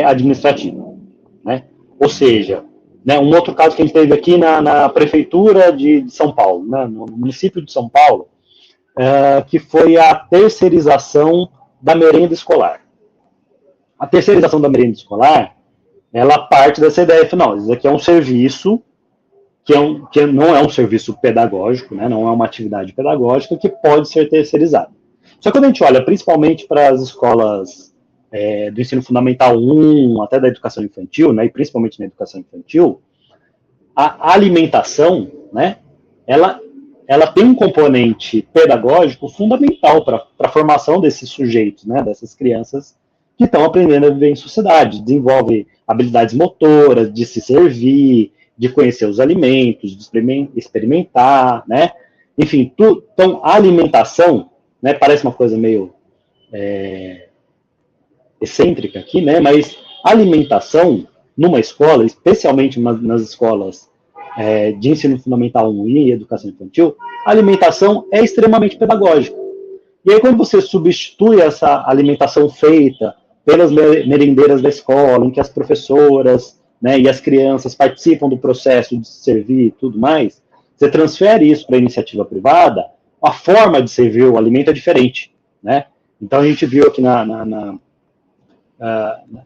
administrativa, né? Ou seja, né, um outro caso que a gente teve aqui na prefeitura de São Paulo, né, no município de São Paulo, que foi a terceirização da merenda escolar. A terceirização da merenda escolar, ela parte dessa ideia, não, isso aqui é um serviço que não é um serviço pedagógico, né, não é uma atividade pedagógica que pode ser terceirizada. Só que quando a gente olha principalmente para as escolas do ensino fundamental 1, até da educação infantil, né, e principalmente na educação infantil, a alimentação, né, ela tem um componente pedagógico fundamental para a formação desses sujeitos, né, dessas crianças que estão aprendendo a viver em sociedade. Desenvolve habilidades motoras, de se servir, de conhecer os alimentos, de experimentar, né? Enfim, então a alimentação, né, parece uma coisa meio excêntrica aqui, né? Mas a alimentação numa escola, especialmente nas escolas de ensino fundamental 1 e educação infantil, a alimentação é extremamente pedagógica. E aí quando você substitui essa alimentação feita pelas merendeiras da escola, em que as professoras, né, e as crianças participam do processo de servir e tudo mais, você transfere isso para a iniciativa privada, a forma de servir o alimento é diferente, né? Então a gente viu aqui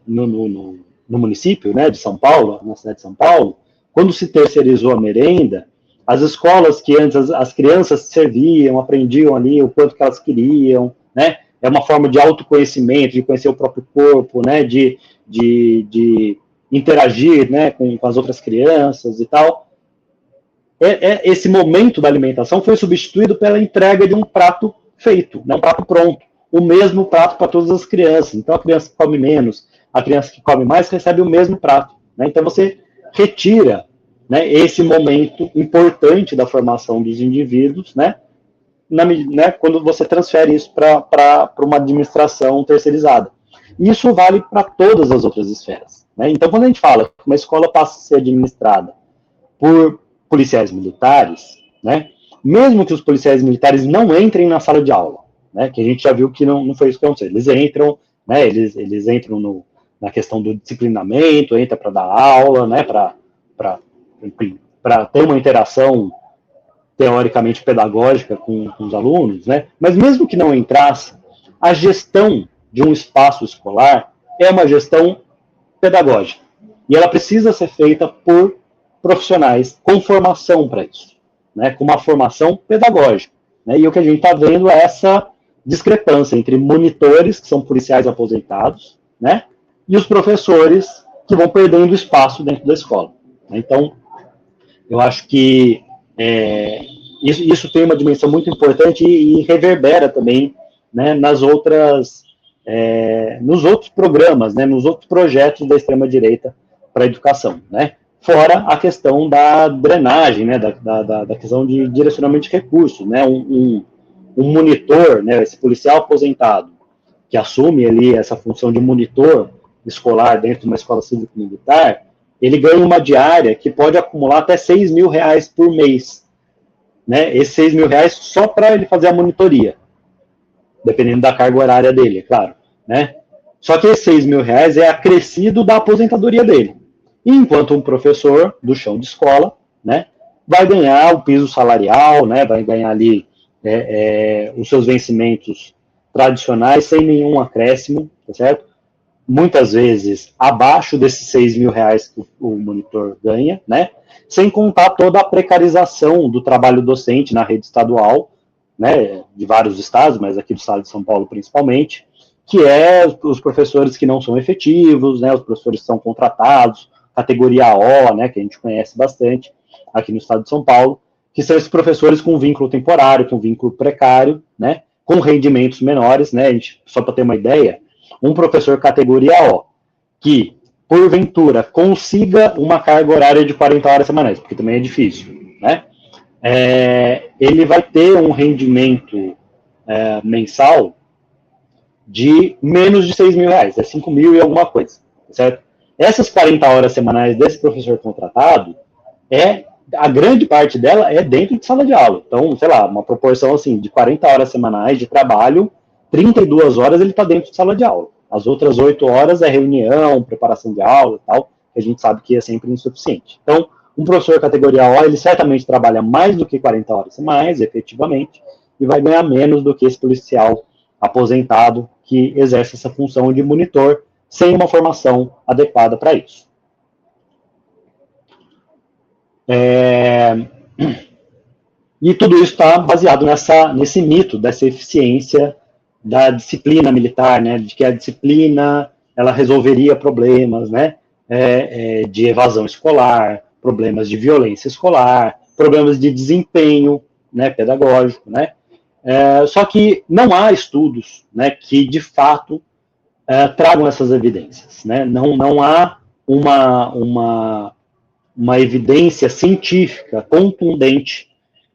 no município, né, de São Paulo, na cidade de São Paulo, quando se terceirizou a merenda, as escolas que antes as crianças serviam, aprendiam ali o quanto que elas queriam, né? É uma forma de autoconhecimento, de conhecer o próprio corpo, né? De interagir, né, com as outras crianças e tal. Esse momento da alimentação foi substituído pela entrega de um prato feito, né, um prato pronto. O mesmo prato para todas as crianças. Então, a criança que come menos, a criança que come mais, recebe o mesmo prato, né? Então, você retira, né, esse momento importante da formação dos indivíduos, né, quando você transfere isso para uma administração terceirizada. Isso vale para todas as outras esferas, né? Então, quando a gente fala que uma escola passa a ser administrada por policiais militares, né, mesmo que os policiais militares não entrem na sala de aula, né, que a gente já viu que não foi isso que aconteceu, eles entram, né, eles entram na questão do disciplinamento, entra para dar aula, né, para ter uma interação teoricamente pedagógica com os alunos, né? Mas mesmo que não entrasse, a gestão de um espaço escolar é uma gestão pedagógica. E ela precisa ser feita por profissionais com formação para isso, né? Com uma formação pedagógica, né? E o que a gente está vendo é essa discrepância entre monitores, que são policiais aposentados, né? E os professores que vão perdendo espaço dentro da escola. Então, eu acho que isso tem uma dimensão muito importante e reverbera também, né, nos outros programas, né, nos outros projetos da extrema-direita para a educação, né? Fora a questão da drenagem, né, da questão de direcionamento de recursos, né? Um monitor, né, esse policial aposentado, que assume ali essa função de monitor escolar dentro de uma escola cívico-militar, ele ganha uma diária que pode acumular até R$6 mil por mês, né? Esses R$6 mil só para ele fazer a monitoria, dependendo da carga horária dele, é claro, né? Só que esses R$6 mil é acrescido da aposentadoria dele. E enquanto um professor do chão de escola, né, vai ganhar o piso salarial, né, vai ganhar ali os seus vencimentos tradicionais sem nenhum acréscimo, tá certo? Muitas vezes abaixo desses R$6 mil que o monitor ganha, né? Sem contar toda a precarização do trabalho docente na rede estadual, né, de vários estados, mas aqui do estado de São Paulo principalmente, que é os professores que não são efetivos, né, os professores que são contratados, categoria O, né, que a gente conhece bastante aqui no estado de São Paulo, que são esses professores com vínculo temporário, com vínculo precário, né, com rendimentos menores, né, só para ter uma ideia, um professor categoria O, que, porventura, consiga uma carga horária de 40 horas semanais, porque também é difícil, né, ele vai ter um rendimento mensal de menos de R$6 mil, é 5 mil e alguma coisa, certo? Essas 40 horas semanais desse professor contratado é a grande parte dela é dentro de sala de aula. Então, sei lá, uma proporção assim de 40 horas semanais de trabalho, 32 horas ele está dentro de sala de aula. As outras 8 horas é reunião, preparação de aula e tal, que a gente sabe que é sempre insuficiente. Então, um professor categoria O, ele certamente trabalha mais do que 40 horas semanais, efetivamente, e vai ganhar menos do que esse policial aposentado que exerce essa função de monitor sem uma formação adequada para isso. E tudo isso está baseado nesse mito dessa eficiência da disciplina militar, né, de que a disciplina ela resolveria problemas, né, de evasão escolar, problemas de violência escolar, problemas de desempenho, né, pedagógico, né. Só que não há estudos, né, que de fato tragam essas evidências, né. Não há uma evidência científica contundente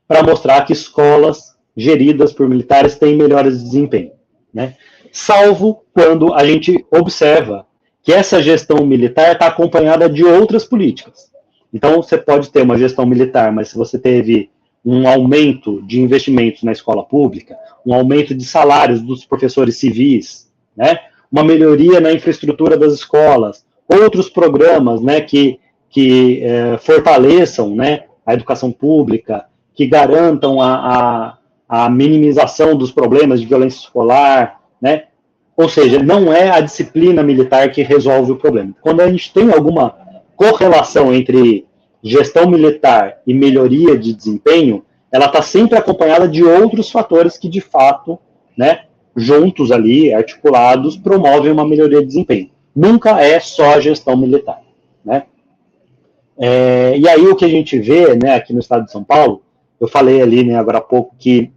para mostrar que escolas geridas por militares têm melhores desempenho, né? Salvo quando a gente observa que essa gestão militar está acompanhada de outras políticas. Então, você pode ter uma gestão militar, mas se você teve um aumento de investimentos na escola pública, um aumento de salários dos professores civis, né? Uma melhoria na infraestrutura das escolas, outros programas, né, que fortaleçam, né, a educação pública, que garantam a minimização dos problemas de violência escolar, né? Ou seja, não é a disciplina militar que resolve o problema. Quando a gente tem alguma correlação entre gestão militar e melhoria de desempenho, ela está sempre acompanhada de outros fatores que, de fato, né, juntos ali, articulados, promovem uma melhoria de desempenho. Nunca é só a gestão militar, né? E aí o que a gente vê, né, aqui no estado de São Paulo, eu falei ali, né, agora há pouco que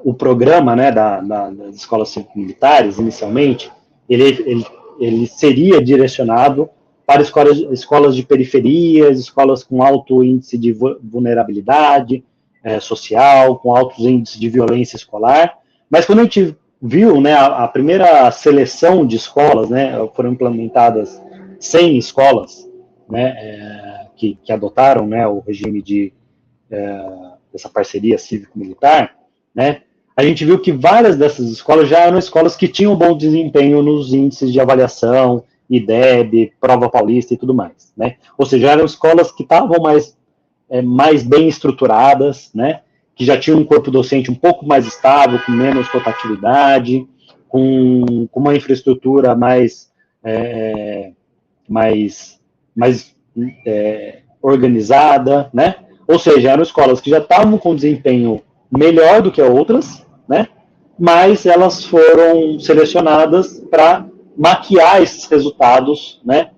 o programa, né, das escolas cívico-militares, inicialmente, ele seria direcionado para escolas de periferias, escolas com alto índice de vulnerabilidade social, com altos índices de violência escolar, mas quando a gente viu, né, a primeira seleção de escolas, né, foram implementadas 100 escolas, né, que adotaram, né, o regime dessa parceria cívico-militar, né, a gente viu que várias dessas escolas já eram escolas que tinham bom desempenho nos índices de avaliação, IDEB, Prova Paulista e tudo mais, né, ou seja, eram escolas que estavam mais bem estruturadas, né, que já tinham um corpo docente um pouco mais estável, com menos rotatividade, com uma infraestrutura mais organizada, né? Ou seja, eram escolas que já estavam com desempenho melhor do que outras, né? Mas elas foram selecionadas para maquiar esses resultados, né?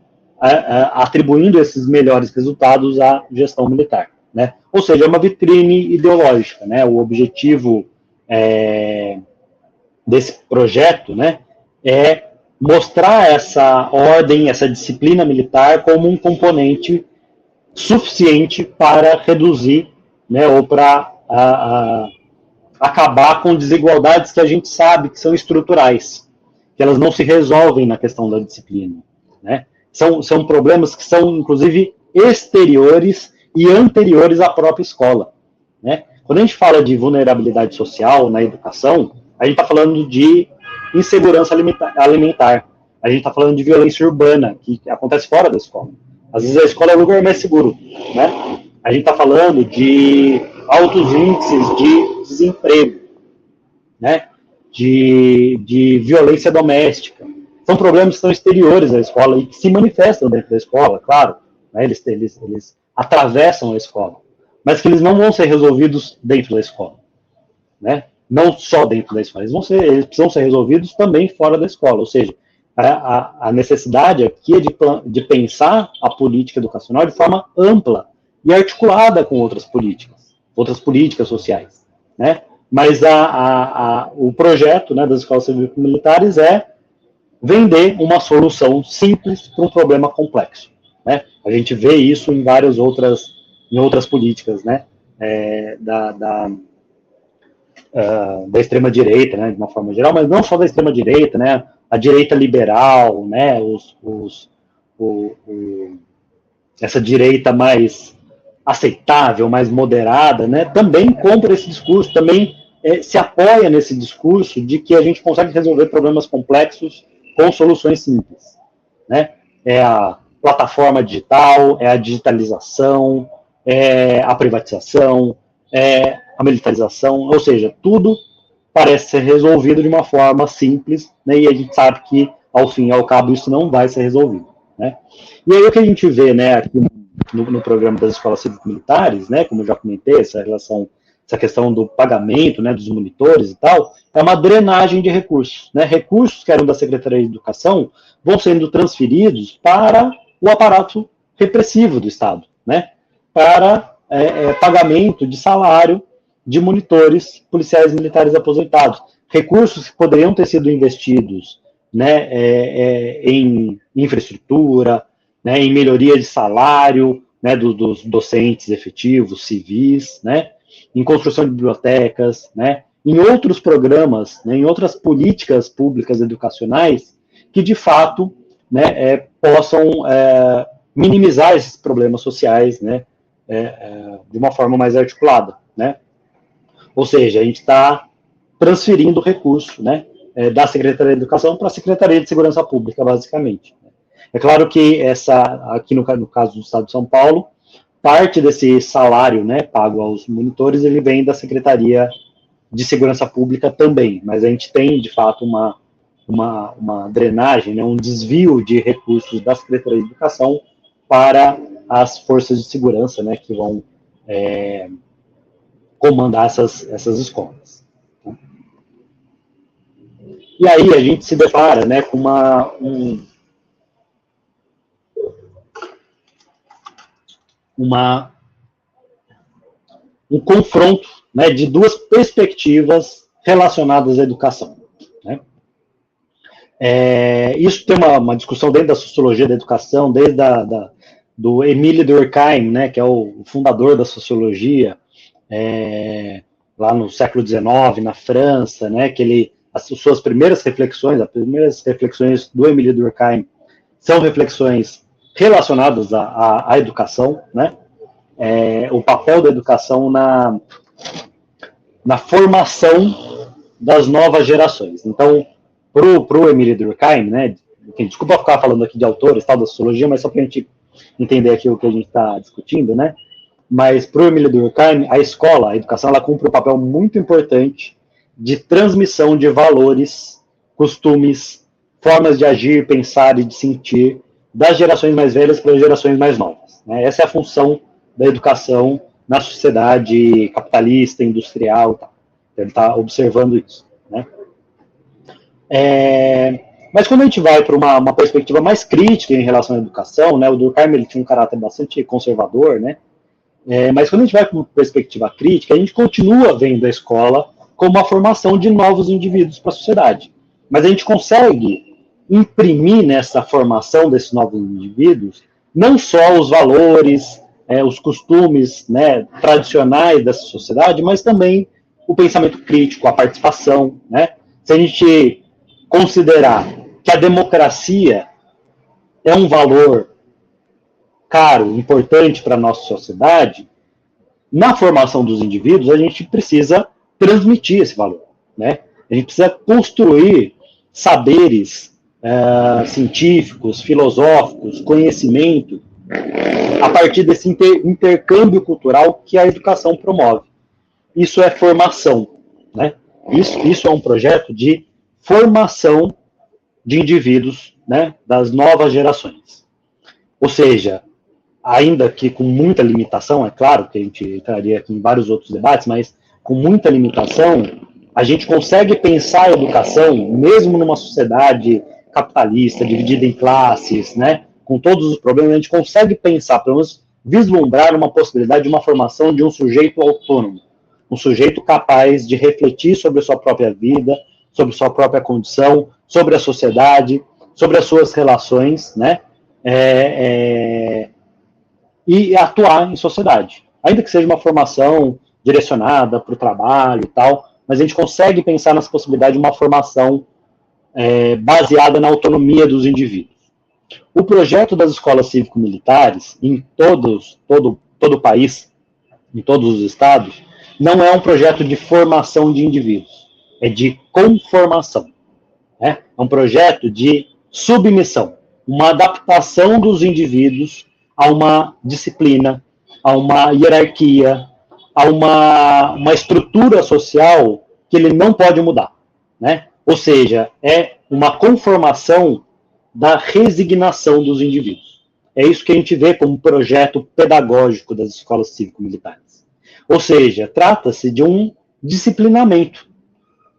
Atribuindo esses melhores resultados à gestão militar, né? Ou seja, é uma vitrine ideológica, né? O objetivo desse projeto, né, é mostrar essa ordem, essa disciplina militar como um componente suficiente para reduzir, né, ou para acabar com desigualdades que a gente sabe que são estruturais, que elas não se resolvem na questão da disciplina, né? São problemas que são, inclusive, exteriores e anteriores à própria escola, né? Quando a gente fala de vulnerabilidade social na educação, a gente está falando de insegurança alimentar, a gente está falando de violência urbana, que acontece fora da escola. Às vezes a escola é o lugar mais seguro, né? A gente está falando de altos índices de desemprego, né? De violência doméstica. São problemas que são exteriores à escola e que se manifestam dentro da escola, claro, né? Eles atravessam a escola, mas que eles não vão ser resolvidos dentro da escola, né? Não só dentro da escola, eles precisam ser resolvidos também fora da escola, ou seja, a necessidade aqui é de pensar a política educacional de forma ampla e articulada com outras políticas sociais, né? Mas o projeto, né, das escolas cívico-militares é vender uma solução simples para um problema complexo, né? A gente vê isso em várias outras políticas, né, da extrema-direita, né, de uma forma geral, mas não só da extrema-direita, né, a direita liberal, né, essa direita mais aceitável, mais moderada, né, também compra esse discurso, também se apoia nesse discurso de que a gente consegue resolver problemas complexos com soluções simples, né? É a plataforma digital, é a digitalização, é a privatização, é a militarização, ou seja, tudo parece ser resolvido de uma forma simples, né? E a gente sabe que, ao fim e ao cabo, isso não vai ser resolvido, né? E aí o que a gente vê, né, aqui no programa das escolas cívico-militares, né, como eu já comentei, essa questão do pagamento, né, dos monitores e tal, é uma drenagem de recursos, né? Recursos que eram da Secretaria de Educação vão sendo transferidos para o aparato repressivo do Estado, né? Para pagamento de salário de monitores policiais militares aposentados. Recursos que poderiam ter sido investidos, né, em infraestrutura, né, em melhoria de salário, né, dos docentes efetivos, civis, né, em construção de bibliotecas, né, em outros programas, né, em outras políticas públicas educacionais que, de fato, né, possam minimizar esses problemas sociais, né, de uma forma mais articulada, né. Ou seja, a gente está transferindo recurso, né, da Secretaria de Educação para a Secretaria de Segurança Pública, basicamente. É claro que aqui no caso do Estado de São Paulo, parte desse salário, né, pago aos monitores, ele vem da Secretaria de Segurança Pública também, mas a gente tem, de fato, uma drenagem, né, um desvio de recursos da Secretaria de Educação para as forças de segurança, né, que vão comandar essas escolas. E aí a gente se depara, né, com um confronto, né, de duas perspectivas relacionadas à educação, né? Isso tem uma discussão dentro da sociologia da educação, desde do Émile Durkheim, né, que é o fundador da sociologia, lá no século XIX, na França, né, que as suas primeiras reflexões do Émile Durkheim são reflexões relacionadas à educação, né, o papel da educação na formação das novas gerações. Então, para o Émile Durkheim, né, desculpa ficar falando aqui de autores, tal, da sociologia, mas só para a gente entender aqui o que a gente está discutindo, né, mas para o Émile Durkheim, a escola, a educação, ela cumpre um papel muito importante de transmissão de valores, costumes, formas de agir, pensar e de sentir das gerações mais velhas para as gerações mais novas, né? Essa é a função da educação na sociedade capitalista, industrial, tal. Ele está observando isso, né? Mas quando a gente vai para uma perspectiva mais crítica em relação à educação, né, o Durkheim ele tinha um caráter bastante conservador, né? Mas quando a gente vai para uma perspectiva crítica, a gente continua vendo a escola como uma formação de novos indivíduos para a sociedade. Mas a gente consegue imprimir nessa formação desses novos indivíduos não só os valores, os costumes, né, tradicionais dessa sociedade, mas também o pensamento crítico, a participação, né? Se a gente considerar que a democracia é um valor caro, importante para a nossa sociedade, na formação dos indivíduos, a gente precisa transmitir esse valor, né? A gente precisa construir saberes científicos, filosóficos, conhecimento, a partir desse intercâmbio cultural que a educação promove. Isso é formação, né? Isso é um projeto de formação de indivíduos, né, das novas gerações. Ou seja, ainda que com muita limitação, é claro que a gente entraria aqui em vários outros debates, mas com muita limitação, a gente consegue pensar a educação, mesmo numa sociedade capitalista, dividida em classes, né, com todos os problemas, a gente consegue pensar, pelo menos vislumbrar uma possibilidade de uma formação de um sujeito autônomo, um sujeito capaz de refletir sobre a sua própria vida, sobre sua própria condição, sobre a sociedade, sobre as suas relações, né, e atuar em sociedade. Ainda que seja uma formação direcionada para o trabalho e tal, mas a gente consegue pensar nessa possibilidade de uma formação baseada na autonomia dos indivíduos. O projeto das escolas cívico-militares, em todo o país, em todos os estados, não é um projeto de formação de indivíduos, é de conformação. Né? É um projeto de submissão, uma adaptação dos indivíduos a uma disciplina, a uma hierarquia, a uma estrutura social que ele não pode mudar. Né? Ou seja, é uma conformação da resignação dos indivíduos. É isso que a gente vê como projeto pedagógico das escolas cívico-militares. Ou seja, trata-se de um disciplinamento,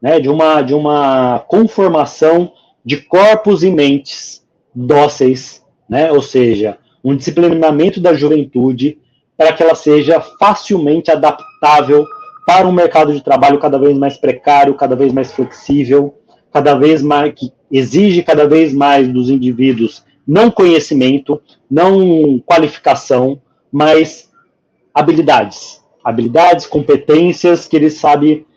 né, de uma conformação de corpos e mentes dóceis, né, ou seja, um disciplinamento da juventude para que ela seja facilmente adaptável para um mercado de trabalho cada vez mais precário, cada vez mais flexível, cada vez mais, que exige cada vez mais dos indivíduos não conhecimento, não qualificação, mas habilidades, competências que ele sabe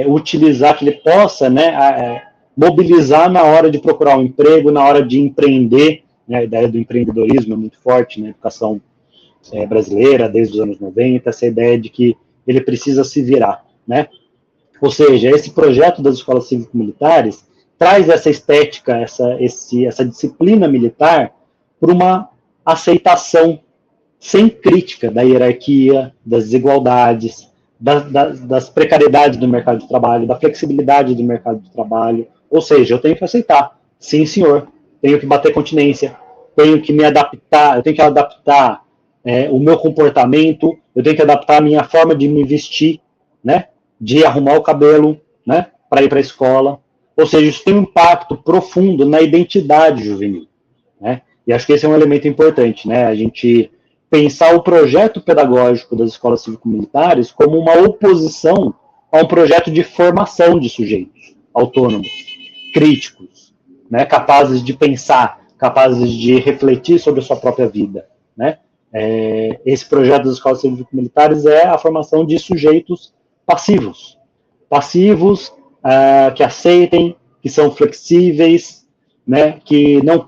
utilizar, que ele possa, né, mobilizar na hora de procurar um emprego, na hora de empreender. Né, a ideia do empreendedorismo é muito forte na educação brasileira, desde os anos 90, essa ideia de que ele precisa se virar, né? Ou seja, esse projeto das escolas cívico-militares traz essa estética, essa disciplina militar para uma aceitação sem crítica da hierarquia, das desigualdades, das precariedades do mercado de trabalho, da flexibilidade do mercado de trabalho. Ou seja, eu tenho que aceitar. Sim, senhor. Tenho que bater continência. Tenho que me adaptar. Eu tenho que adaptar o meu comportamento. Eu tenho que adaptar a minha forma de me vestir, né? De arrumar o cabelo, né, para ir para a escola. Ou seja, isso tem um impacto profundo na identidade juvenil. Né? E acho que esse é um elemento importante, né? A gente pensar o projeto pedagógico das escolas cívico-militares como uma oposição a um projeto de formação de sujeitos autônomos, críticos, né, capazes de pensar, capazes de refletir sobre a sua própria vida. Né? Esse projeto das escolas cívico-militares é a formação de sujeitos passivos, que aceitem, que são flexíveis, né, que não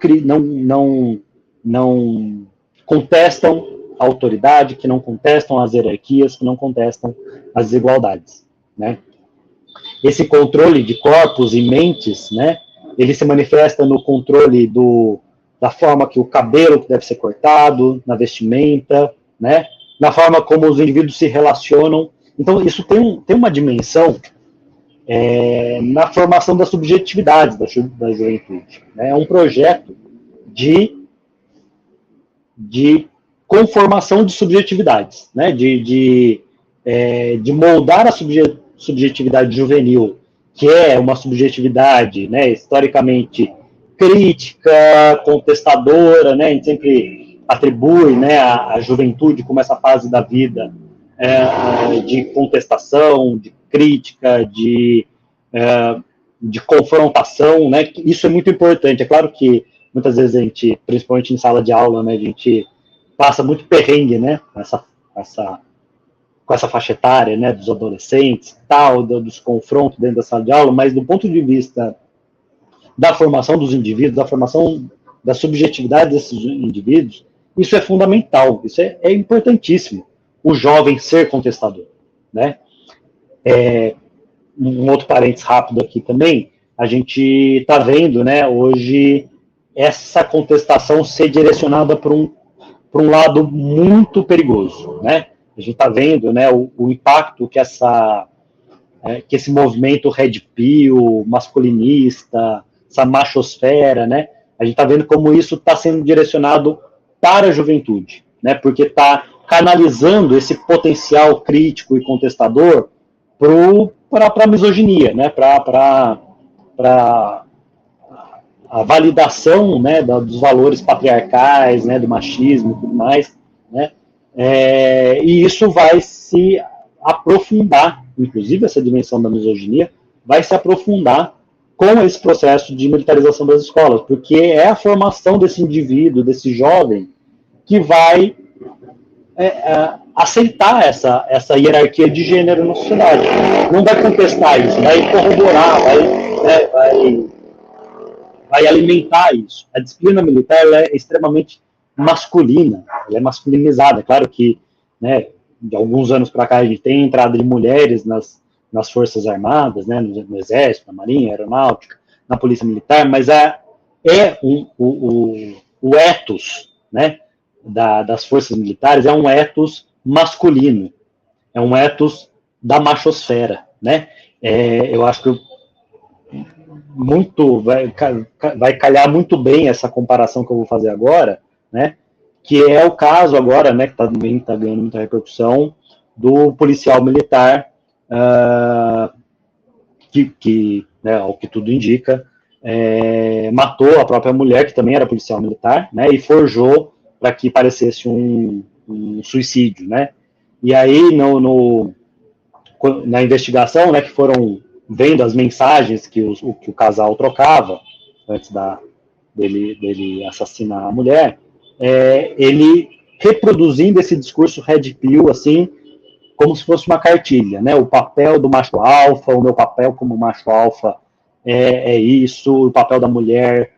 contestam a autoridade, que não contestam as hierarquias, que não contestam as desigualdades. Né? Esse controle de corpos e mentes, né, ele se manifesta no controle da forma que o cabelo deve ser cortado, na vestimenta, né, na forma como os indivíduos se relacionam. Então, isso tem uma dimensão na formação das subjetividades da juventude. Né? É um projeto de conformação de subjetividades, né? de moldar a subjetividade juvenil, que é uma subjetividade, né, historicamente crítica, contestadora, né? A gente sempre atribui, né, a juventude como essa fase da vida de contestação, de crítica, de confrontação, né? Isso é muito importante. É claro que muitas vezes a gente, principalmente em sala de aula, né, a gente passa muito perrengue, né, com essa faixa etária, né, dos adolescentes, tal, dos confrontos dentro da sala de aula, mas do ponto de vista da formação dos indivíduos, da formação da subjetividade desses indivíduos, isso é fundamental, isso é importantíssimo, o jovem ser contestador, né? Um outro parênteses rápido aqui também, a gente está vendo, né, hoje, essa contestação ser direcionada para um lado muito perigoso, né? A gente está vendo, né, o impacto que esse movimento red pill, masculinista, essa machosfera, né? A gente está vendo como isso está sendo direcionado para a juventude, né? Porque está canalizando esse potencial crítico e contestador para a misoginia, né? Para a validação, né, dos valores patriarcais, né, do machismo e tudo mais, né? E isso vai se aprofundar, inclusive essa dimensão da misoginia vai se aprofundar com esse processo de militarização das escolas, porque é a formação desse indivíduo, desse jovem, que vai aceitar essa hierarquia de gênero na sociedade. Não vai contestar isso, vai corroborar, vai vai alimentar isso. A disciplina militar ela é extremamente masculina, ela é masculinizada. É claro que, né, de alguns anos para cá a gente tem entrada de mulheres nas Forças Armadas, né, no Exército, na Marinha, Aeronáutica, na Polícia Militar, mas o ethos, né, das Forças Militares é um ethos masculino, é um ethos da machosfera, né? Eu acho que vai calhar muito bem essa comparação que eu vou fazer agora, né? Que é o caso agora, né, que também está ganhando muita repercussão, do policial militar, que né, ao que tudo indica, matou a própria mulher, que também era policial militar, né, e forjou para que parecesse um suicídio, né? E aí, na investigação, né, que foram vendo as mensagens que o casal trocava antes dele assassinar a mulher, ele reproduzindo esse discurso red pill, assim, como se fosse uma cartilha, né? O papel do macho alfa, o meu papel como macho alfa é isso, o papel da mulher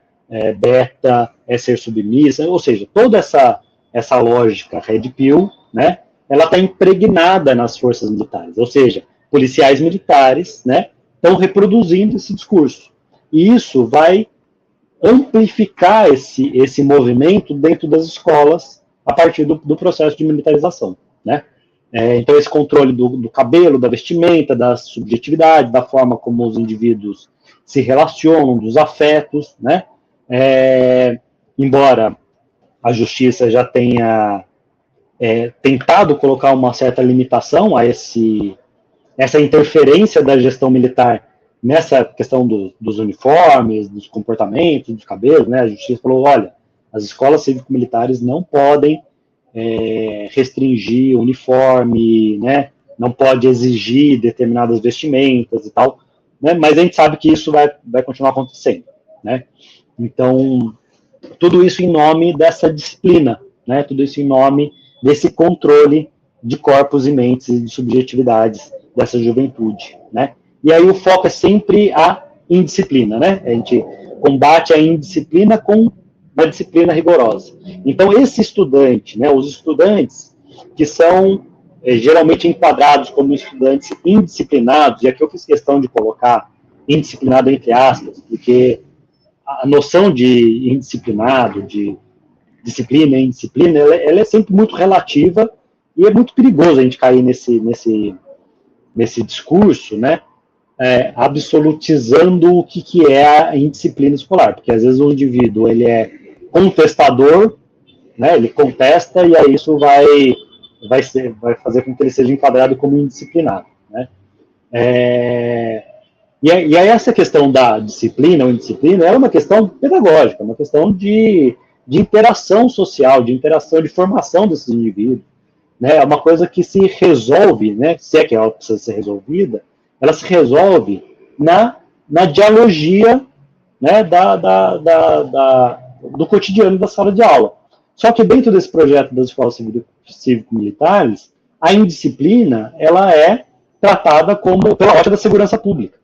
beta é ser submissa, ou seja, toda essa lógica red pill, né? Ela está impregnada nas forças militares, ou seja, policiais militares, né, estão reproduzindo esse discurso. E isso vai amplificar esse movimento dentro das escolas a partir do processo de militarização, né? Então, esse controle do cabelo, da vestimenta, da subjetividade, da forma como os indivíduos se relacionam, dos afetos, né? Embora a justiça já tenha tentado colocar uma certa limitação a essa interferência da gestão militar nessa questão dos uniformes, dos comportamentos, dos cabelos, né? A justiça falou, olha, as escolas cívico-militares não podem restringir o uniforme, né? Não pode exigir determinadas vestimentas e tal, né? Mas a gente sabe que isso vai continuar acontecendo, né? Então, tudo isso em nome dessa disciplina, né? Tudo isso em nome desse controle de corpos e mentes e de subjetividades dessa juventude, né? E aí o foco é sempre a indisciplina, né? A gente combate a indisciplina com uma disciplina rigorosa. Então, esse estudante, né, os estudantes que são geralmente enquadrados como estudantes indisciplinados, e aqui eu fiz questão de colocar indisciplinado entre aspas, porque a noção de indisciplinado, de disciplina e indisciplina, ela é sempre muito relativa e é muito perigoso a gente cair nesse discurso, né, absolutizando o que é a indisciplina escolar, porque às vezes o indivíduo ele é contestador, né, ele contesta e aí isso vai fazer com que ele seja enquadrado como indisciplinado, né. E aí essa questão da disciplina ou indisciplina é uma questão pedagógica, uma questão de interação social, de interação, de formação desses indivíduos, né? É uma coisa que se resolve, né? Se é que ela precisa ser resolvida, ela se resolve na dialogia, né? Do cotidiano da sala de aula. Só que dentro desse projeto das escolas cívico-militares, a indisciplina ela é tratada como pela ótica da segurança pública,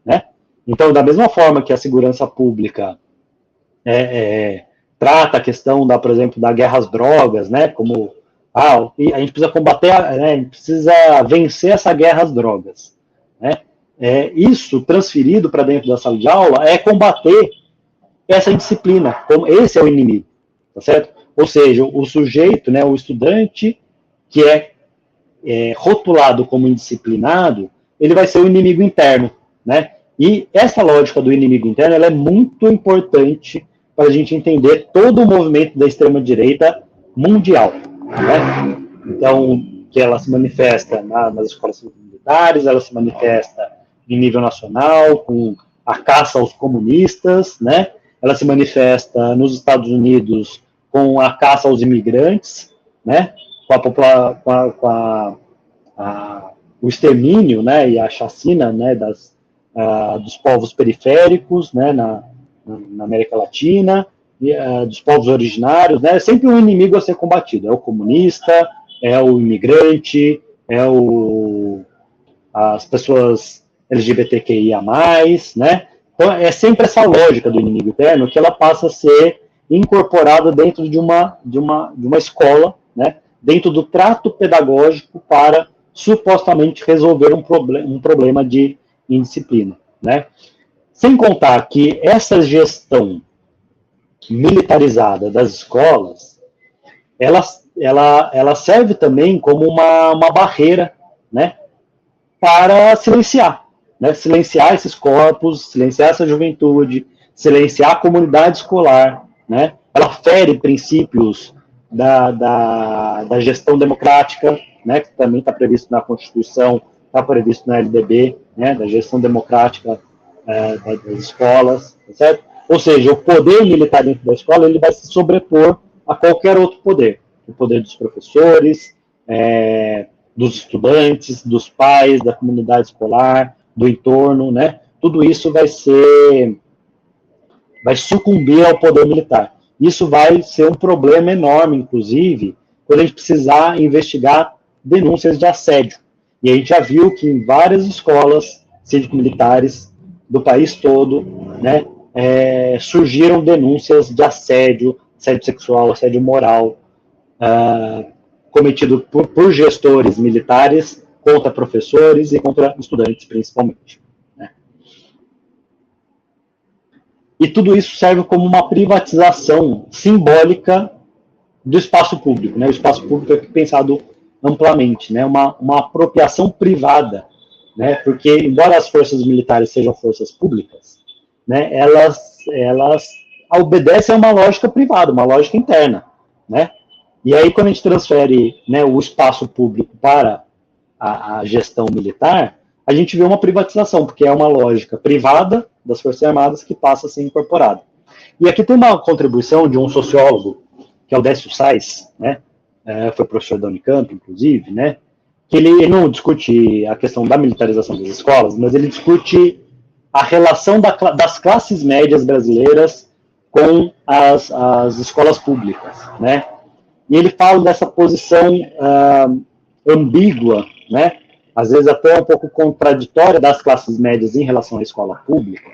né? Então, da mesma forma que a segurança pública trata a questão por exemplo, da guerra às drogas, né? Como a gente precisa combater, né, a gente precisa vencer essa guerra às drogas, né? Isso transferido para dentro da sala de aula é combater essa indisciplina, como esse é o inimigo, tá certo? Ou seja, o sujeito, né, o estudante que é rotulado como indisciplinado, ele vai ser o inimigo interno, né? E essa lógica do inimigo interno ela é muito importante para a gente entender todo o movimento da extrema-direita mundial, né? Então, que ela se manifesta nas escolas militares, ela se manifesta em nível nacional, com a caça aos comunistas, né? Ela se manifesta nos Estados Unidos com a caça aos imigrantes, né? O extermínio, né? E a chacina, né? Dos povos periféricos, né? Na América Latina, dos povos originários, né? É sempre um inimigo a ser combatido. É o comunista, é o imigrante, as pessoas LGBTQIA+, né? Então, é sempre essa lógica do inimigo interno que ela passa a ser incorporada dentro de uma escola, né, dentro do trato pedagógico para supostamente resolver um problema de indisciplina, né? Sem contar que essa gestão militarizada das escolas, ela serve também como uma barreira, né, para silenciar, né, silenciar esses corpos, silenciar essa juventude, silenciar a comunidade escolar, né? Ela fere princípios da gestão democrática, né, que também está previsto na Constituição, está previsto na LDB, né, da gestão democrática das escolas, certo? Ou seja, o poder militar dentro da escola ele vai se sobrepor a qualquer outro poder. O poder dos professores, dos estudantes, dos pais, da comunidade escolar, do entorno, né? Tudo isso vai sucumbir ao poder militar. Isso vai ser um problema enorme, inclusive, quando a gente precisar investigar denúncias de assédio. E a gente já viu que em várias escolas cívico-militares do país todo, né, surgiram denúncias de assédio sexual, assédio moral, cometido por gestores militares contra professores e contra estudantes, principalmente. Né? E tudo isso serve como uma privatização simbólica do espaço público. Né? O espaço público é pensado amplamente, né? Uma apropriação privada, né? Porque, embora as forças militares sejam forças públicas, né, elas obedecem a uma lógica privada, uma lógica interna, né? E aí, quando a gente transfere, né, o espaço público para a gestão militar, a gente vê uma privatização, porque é uma lógica privada das Forças Armadas que passa a ser incorporada. E aqui tem uma contribuição de um sociólogo, que é o Décio Sais, né? Foi professor da Unicamp, inclusive, né? Que ele não discute a questão da militarização das escolas, mas ele discute a relação das classes médias brasileiras com as escolas públicas, né? E ele fala dessa posição ambígua, né? Às vezes até um pouco contraditória das classes médias em relação à escola pública,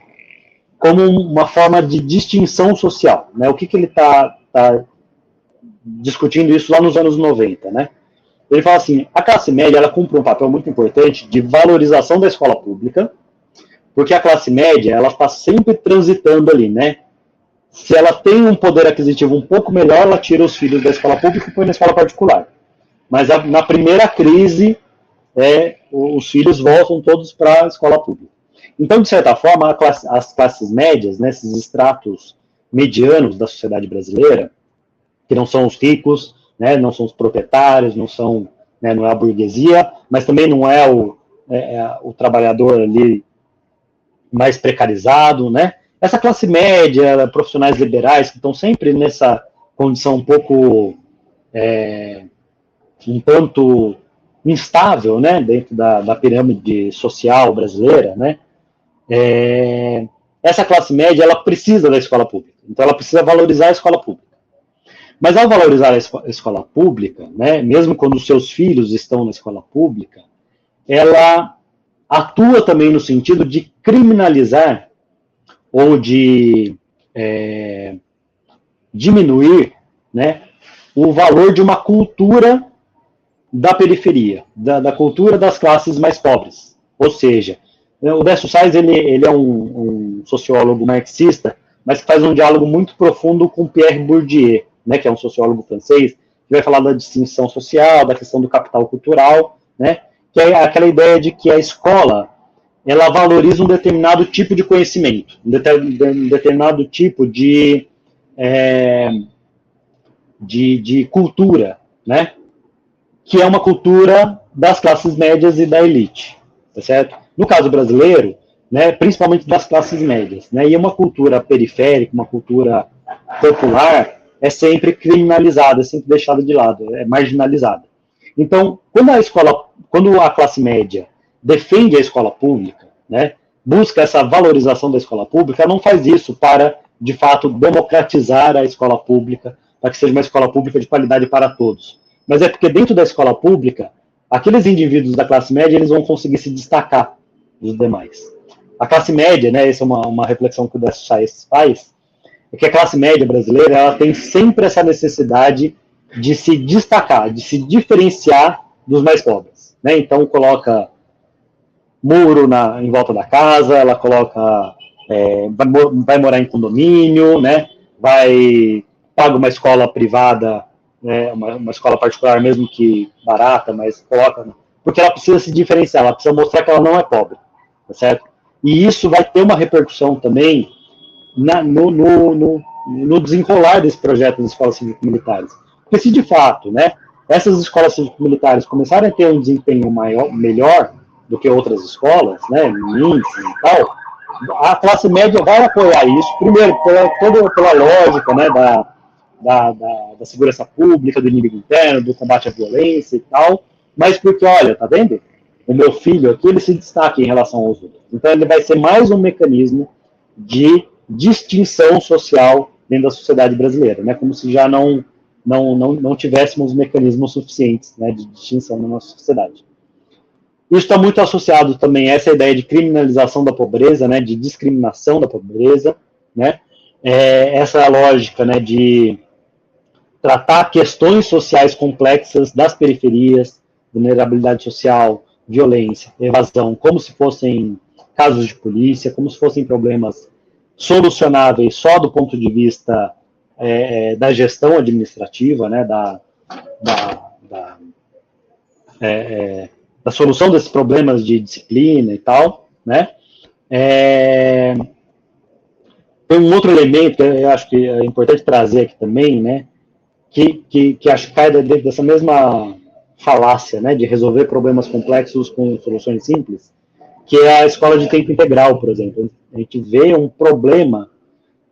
como uma forma de distinção social, né? O que ele está discutindo isso lá nos anos 90, né? Ele fala assim, a classe média ela cumpre um papel muito importante de valorização da escola pública, porque a classe média ela está sempre transitando ali, né? Se ela tem um poder aquisitivo um pouco melhor, ela tira os filhos da escola pública e põe na escola particular. Mas na primeira crise, os filhos voltam todos para a escola pública. Então, de certa forma, as classes médias, né, esses estratos medianos da sociedade brasileira, que não são os ricos, né, não são os proprietários, não é a burguesia, mas também não é o trabalhador ali mais precarizado, né? Essa classe média, profissionais liberais, que estão sempre nessa condição um pouco, um tanto instável, né, dentro da pirâmide social brasileira, né? Essa classe média, ela precisa da escola pública, então ela precisa valorizar a escola pública. Mas ao valorizar a escola pública, né, mesmo quando os seus filhos estão na escola pública, ela atua também no sentido de criminalizar ou de diminuir, né, o valor de uma cultura da periferia, da cultura das classes mais pobres. Ou seja, o Décio Sais ele é um sociólogo marxista, mas que faz um diálogo muito profundo com Pierre Bourdieu, né, que é um sociólogo francês, que vai falar da distinção social, da questão do capital cultural, né, que é aquela ideia de que a escola ela valoriza um determinado tipo de conhecimento, um determinado tipo de cultura, né, que é uma cultura das classes médias e da elite, tá certo? No caso brasileiro, né, principalmente das classes médias, né, e é uma cultura periférica, uma cultura popular, é sempre criminalizada, é sempre deixada de lado, é marginalizada. Então, quando a classe média defende a escola pública, né, busca essa valorização da escola pública, não faz isso para, de fato, democratizar a escola pública, para que seja uma escola pública de qualidade para todos. Mas é porque dentro da escola pública, aqueles indivíduos da classe média eles vão conseguir se destacar dos demais. a classe média, né, essa é uma reflexão que o Décio Sais faz, é que a classe média brasileira ela tem sempre essa necessidade de se destacar, de se diferenciar dos mais pobres, né? Então coloca muro em volta da casa, ela coloca vai morar em condomínio, né? Paga uma escola privada, né? Uma escola particular mesmo que barata, mas coloca porque ela precisa se diferenciar, ela precisa mostrar que ela não é pobre, tá certo? E isso vai ter uma repercussão também no desenrolar desse projeto das escolas cívico-militares. Porque se de fato, né, essas escolas cívico-militares começarem a ter um desempenho melhor do que outras escolas, né, no índice e tal, a classe média vai apoiar isso, primeiro, pela lógica, né, da segurança pública, do inimigo interno, do combate à violência e tal, mas porque, olha, tá vendo? O meu filho aqui, ele se destaca em relação aos outros. Então, ele vai ser mais um mecanismo de distinção social dentro da sociedade brasileira, né? Como se já não tivéssemos mecanismos suficientes, né, de distinção na nossa sociedade. Isso está muito associado também a essa ideia de criminalização da pobreza, né, de discriminação da pobreza, né? Essa lógica, né, de tratar questões sociais complexas das periferias, vulnerabilidade social, violência, evasão, como se fossem casos de polícia, como se fossem problemas solucionáveis só do ponto de vista da gestão administrativa, né, da solução desses problemas de disciplina e tal, né. Tem um outro elemento que eu acho que é importante trazer aqui também, né, que acho que cai dentro dessa mesma falácia, né, de resolver problemas complexos com soluções simples, que é a escola de tempo integral, por exemplo. A gente vê um problema,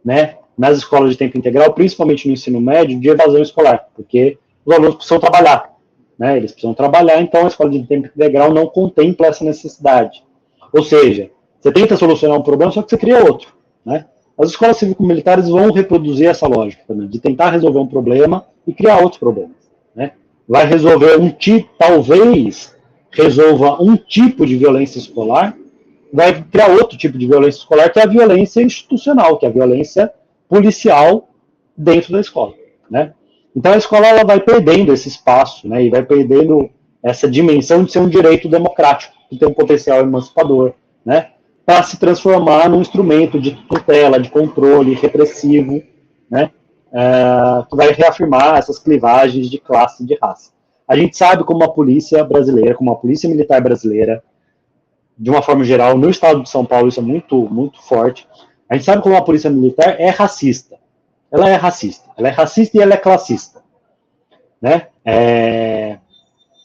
né, nas escolas de tempo integral, principalmente no ensino médio, de evasão escolar, porque os alunos precisam trabalhar, né, eles precisam trabalhar, então a escola de tempo integral não contempla essa necessidade. Ou seja, você tenta solucionar um problema, só que você cria outro, né. As escolas cívico-militares vão reproduzir essa lógica também, de tentar resolver um problema e criar outros problemas, né. Vai resolver talvez resolva um tipo de violência escolar, vai criar outro tipo de violência escolar, que é a violência institucional, que é a violência policial dentro da escola, né? Então a escola ela vai perdendo esse espaço, né, e vai perdendo essa dimensão de ser um direito democrático, que tem um potencial emancipador, né, para se transformar num instrumento de tutela, de controle repressivo, né, que vai reafirmar essas clivagens de classe e de raça. A gente sabe como a polícia brasileira, como a polícia militar brasileira, de uma forma geral, no estado de São Paulo, isso é muito, muito forte. A gente sabe como a polícia militar é racista. Ela é racista. Ela é racista e ela é classista, né?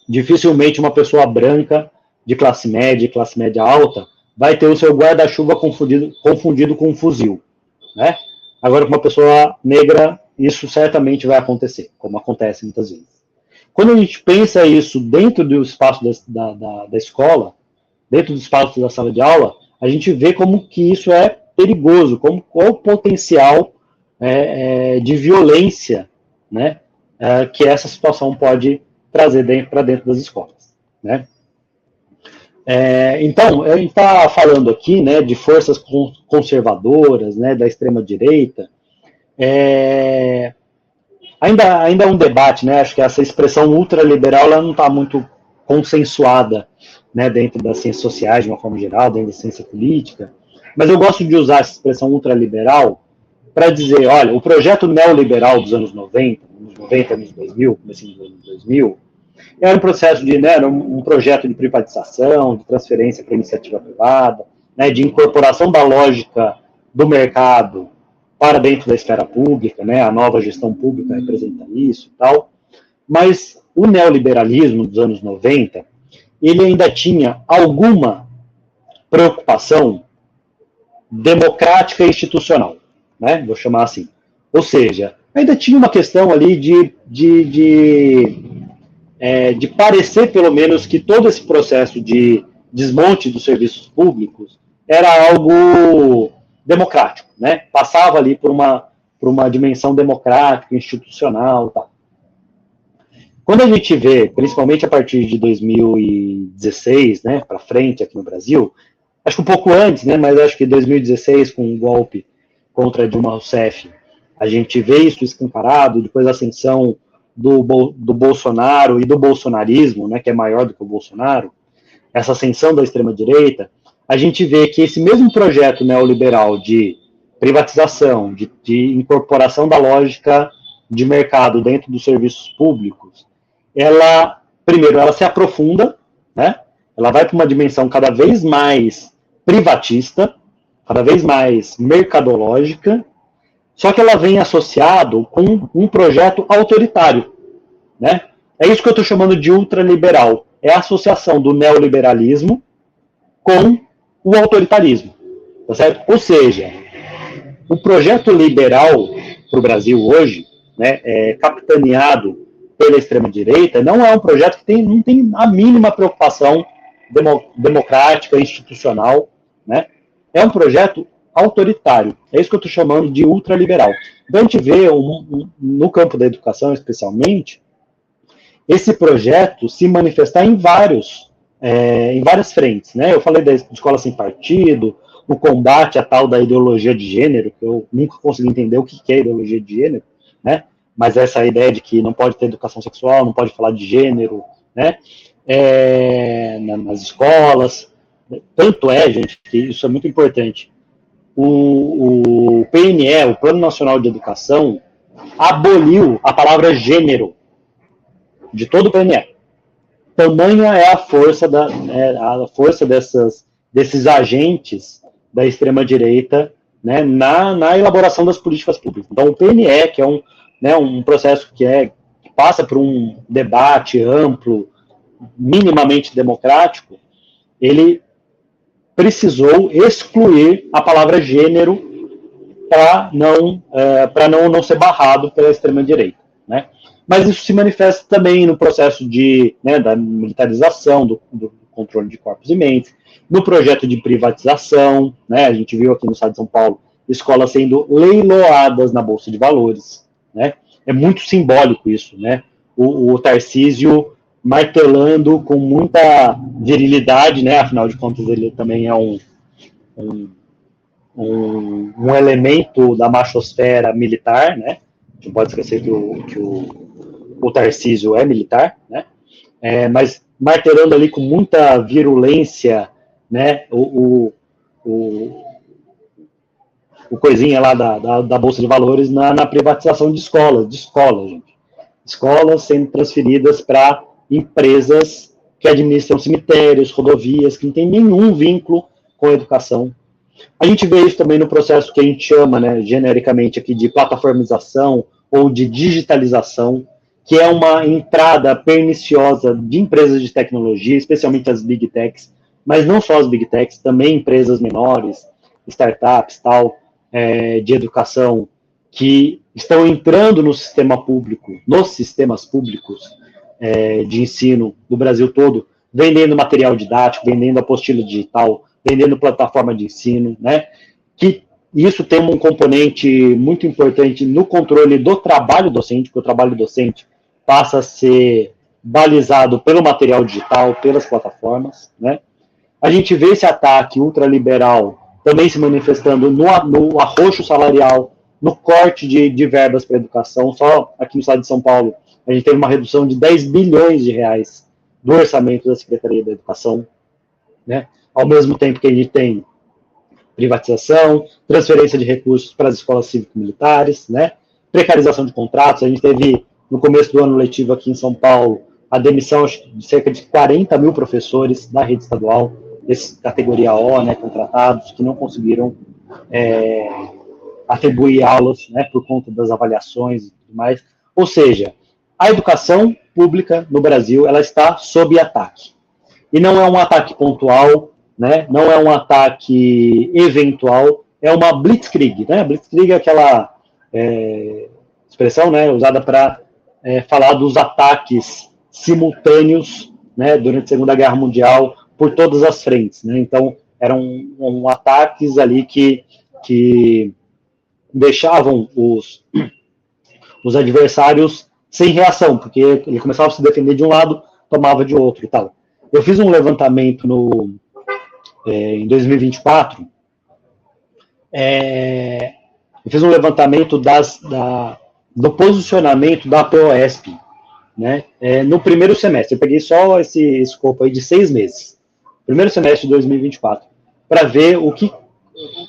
Dificilmente uma pessoa branca de classe média alta, vai ter o seu guarda-chuva confundido com um fuzil, né? Agora, com uma pessoa negra, isso certamente vai acontecer, como acontece muitas vezes. Quando a gente pensa isso dentro do espaço da escola, dentro do espaço da sala de aula, a gente vê como que isso é perigoso, qual o potencial de violência, né, que essa situação pode trazer para dentro das escolas, né. Então, a gente está falando aqui, né, de forças conservadoras, né, da extrema-direita. Ainda é um debate, né, acho que essa expressão ultraliberal ela não está muito consensuada, né, dentro das ciências sociais, de uma forma geral, dentro da ciência política, mas eu gosto de usar essa expressão ultraliberal para dizer, olha, o projeto neoliberal dos anos 90, anos 2000, comecinho dos anos 2000, era um processo era um projeto de privatização, de transferência para iniciativa privada, né, de incorporação da lógica do mercado para dentro da esfera pública, né, a nova gestão pública representa isso e tal, mas o neoliberalismo dos anos 90, ele ainda tinha alguma preocupação democrática e institucional, né, vou chamar assim. Ou seja, ainda tinha uma questão ali de parecer, pelo menos, que todo esse processo de desmonte dos serviços públicos era algo democrático, né? Passava ali por uma dimensão democrática, institucional e tal. Quando a gente vê, principalmente a partir de 2016, né, para frente aqui no Brasil, acho que um pouco antes, né, mas acho que 2016, com o golpe contra Dilma Rousseff, a gente vê isso escancarado, depois a ascensão do Bolsonaro e do bolsonarismo, né, que é maior do que o Bolsonaro, essa ascensão da extrema-direita, a gente vê que esse mesmo projeto neoliberal de privatização, de incorporação da lógica de mercado dentro dos serviços públicos, primeiro, ela se aprofunda, né? Ela vai para uma dimensão cada vez mais privatista, cada vez mais mercadológica, só que ela vem associado com um projeto autoritário, né? É isso que eu estou chamando de ultraliberal. É a associação do neoliberalismo com o autoritarismo, tá certo? Ou seja, o projeto liberal para o Brasil hoje, né, capitaneado pela extrema-direita, não é um projeto que não tem a mínima preocupação democrática, institucional, né? É um projeto autoritário. É isso que eu estou chamando de ultraliberal. Então, a gente vê, no campo da educação especialmente, esse projeto se manifestar em várias frentes, né? Eu falei da escola sem partido, o combate à tal da ideologia de gênero, que eu nunca consegui entender o que é ideologia de gênero, né? Mas essa ideia de que não pode ter educação sexual, não pode falar de gênero, né? Nas escolas. Tanto é, gente, que isso é muito importante. O PNE, o Plano Nacional de Educação, aboliu a palavra gênero de todo o PNE. Tamanha é a força desses agentes da extrema-direita, né, na elaboração das políticas públicas. Então, o PNE, que é um processo que passa por um debate amplo, minimamente democrático, ele precisou excluir a palavra gênero para não ser barrado pela extrema-direita, né? Mas isso se manifesta também no processo da militarização, do controle de corpos e mentes, no projeto de privatização, né? A gente viu aqui no estado de São Paulo escolas sendo leiloadas na Bolsa de Valores, né? É muito simbólico isso, né? O Tarcísio martelando com muita virilidade, né? Afinal de contas, ele também é um elemento da machosfera militar, né? Não pode esquecer que o Tarcísio é militar, né? Mas martelando ali com muita virulência, né? O coisinha lá da Bolsa de Valores na privatização de escolas, gente. Escolas sendo transferidas para empresas que administram cemitérios, rodovias, que não tem nenhum vínculo com a educação. A gente vê isso também no processo que a gente chama, né, genericamente aqui, de plataformização ou de digitalização, que é uma entrada perniciosa de empresas de tecnologia, especialmente as big techs, mas não só as big techs, também empresas menores, startups, de educação, que estão entrando no sistema público, nos sistemas públicos de ensino do Brasil todo, vendendo material didático, vendendo apostila digital, vendendo plataforma de ensino, né? Que isso tem um componente muito importante no controle do trabalho docente, porque o trabalho docente passa a ser balizado pelo material digital, pelas plataformas, né? A gente vê esse ataque ultraliberal também se manifestando no arroxo salarial, no corte de verbas para a educação. Só aqui no estado de São Paulo, a gente teve uma redução de 10 bilhões de reais do orçamento da Secretaria da Educação, né? Ao mesmo tempo que a gente tem privatização, transferência de recursos para as escolas cívico-militares, né? Precarização de contratos. A gente teve, no começo do ano letivo aqui em São Paulo, a demissão de cerca de 40 mil professores da rede estadual, categoria O, né, contratados, que não conseguiram atribuir aulas, né, por conta das avaliações e tudo mais. Ou seja, a educação pública no Brasil, ela está sob ataque. E não é um ataque pontual, né, não é um ataque eventual, é uma blitzkrieg, né? Blitzkrieg é aquela expressão, né, usada para falar dos ataques simultâneos, né, durante a Segunda Guerra Mundial, por todas as frentes, né? Então, eram ataques ali que deixavam os adversários sem reação, porque ele começava a se defender de um lado, tomava de outro e tal. Eu fiz um levantamento em 2024, eu fiz um levantamento do posicionamento da POSP, né, no primeiro semestre. Eu peguei só esse escopo aí de 6 meses, primeiro semestre de 2024, para ver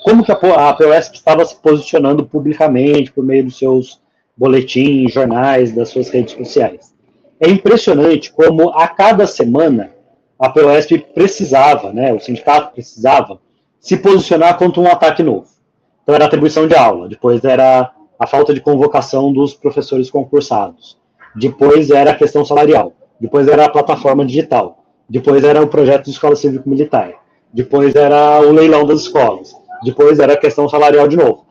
como que a POSP estava se posicionando publicamente por meio dos seus boletins, jornais, das suas redes sociais. É impressionante como a cada semana a POSP precisava, né, o sindicato precisava se posicionar contra um ataque novo. Então era a atribuição de aula, depois era a falta de convocação dos professores concursados, depois era a questão salarial, depois era a plataforma digital, depois era o projeto de escola cívico-militar, depois era o leilão das escolas, depois era a questão salarial de novo.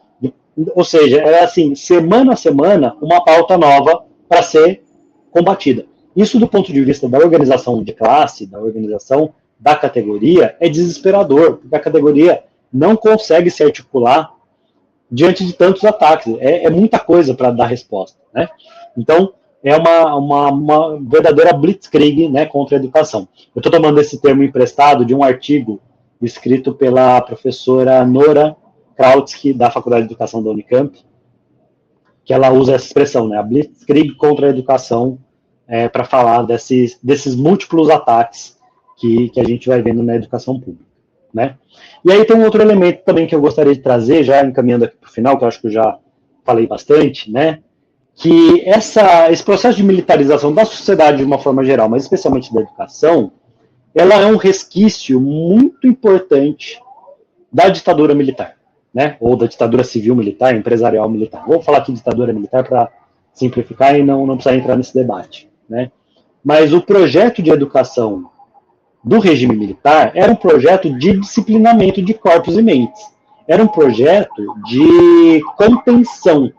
Ou seja, era assim, semana a semana, uma pauta nova para ser combatida. Isso, do ponto de vista da organização de classe, da organização da categoria, é desesperador, porque a categoria não consegue se articular diante de tantos ataques. É muita coisa para dar resposta, né? Então, é uma verdadeira blitzkrieg, né, contra a educação. Eu estou tomando esse termo emprestado de um artigo escrito pela professora Nora Krautsky, da Faculdade de Educação da Unicamp, que ela usa essa expressão, né, a blitzkrieg contra a educação, para falar desses múltiplos ataques que a gente vai vendo na educação pública, né? E aí tem um outro elemento também que eu gostaria de trazer, já encaminhando aqui para o final, que eu acho que eu já falei bastante, né, que esse processo de militarização da sociedade de uma forma geral, mas especialmente da educação, ela é um resquício muito importante da ditadura militar, né, ou da ditadura civil-militar, empresarial militar. Vou falar aqui de ditadura militar para simplificar e não precisar entrar nesse debate, né? Mas o projeto de educação do regime militar era um projeto de disciplinamento de corpos e mentes, era um projeto de contenção,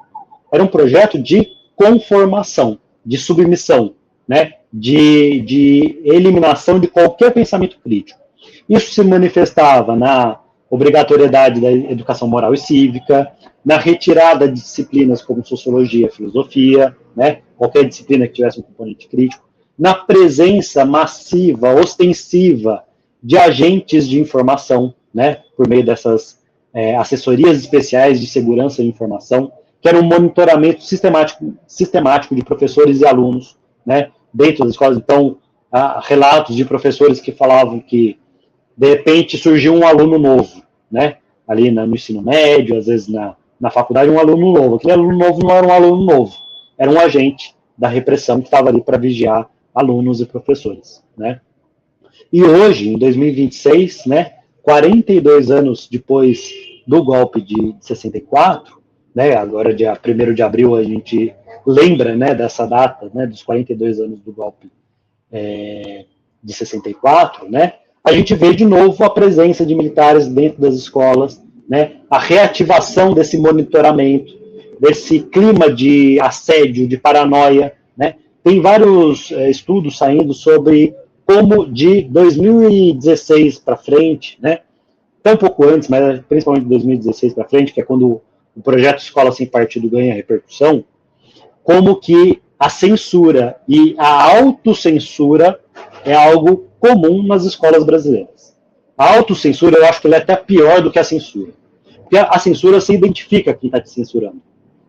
era um projeto de conformação, de submissão, né, de eliminação de qualquer pensamento crítico. Isso se manifestava na obrigatoriedade da educação moral e cívica, na retirada de disciplinas como sociologia, filosofia, né, qualquer disciplina que tivesse um componente crítico, na presença massiva, ostensiva de agentes de informação, né, por meio dessas assessorias especiais de segurança e informação, que era um monitoramento sistemático de professores e alunos, né, dentro das escolas. Então, há relatos de professores que falavam que, de repente, surgiu um aluno novo, né, ali no ensino médio, às vezes na faculdade, um aluno novo. Aquele aluno novo não era um aluno novo, era um agente da repressão que estava ali para vigiar alunos e professores, né. E hoje, em 2026, né, 42 anos depois do golpe de 64, né, agora dia 1º de abril a gente lembra, né, dessa data, né, dos 42 anos do golpe de 64, né, a gente vê de novo a presença de militares dentro das escolas, né, a reativação desse monitoramento, desse clima de assédio, de paranoia, né. Tem vários estudos saindo sobre como de 2016 para frente, né, até um pouco antes, mas principalmente de 2016 para frente, que é quando o projeto Escola Sem Partido ganha repercussão, como que a censura e a autocensura é algo comum nas escolas brasileiras. A autocensura, eu acho que ela é até pior do que a censura. Porque a censura, você identifica quem está te censurando.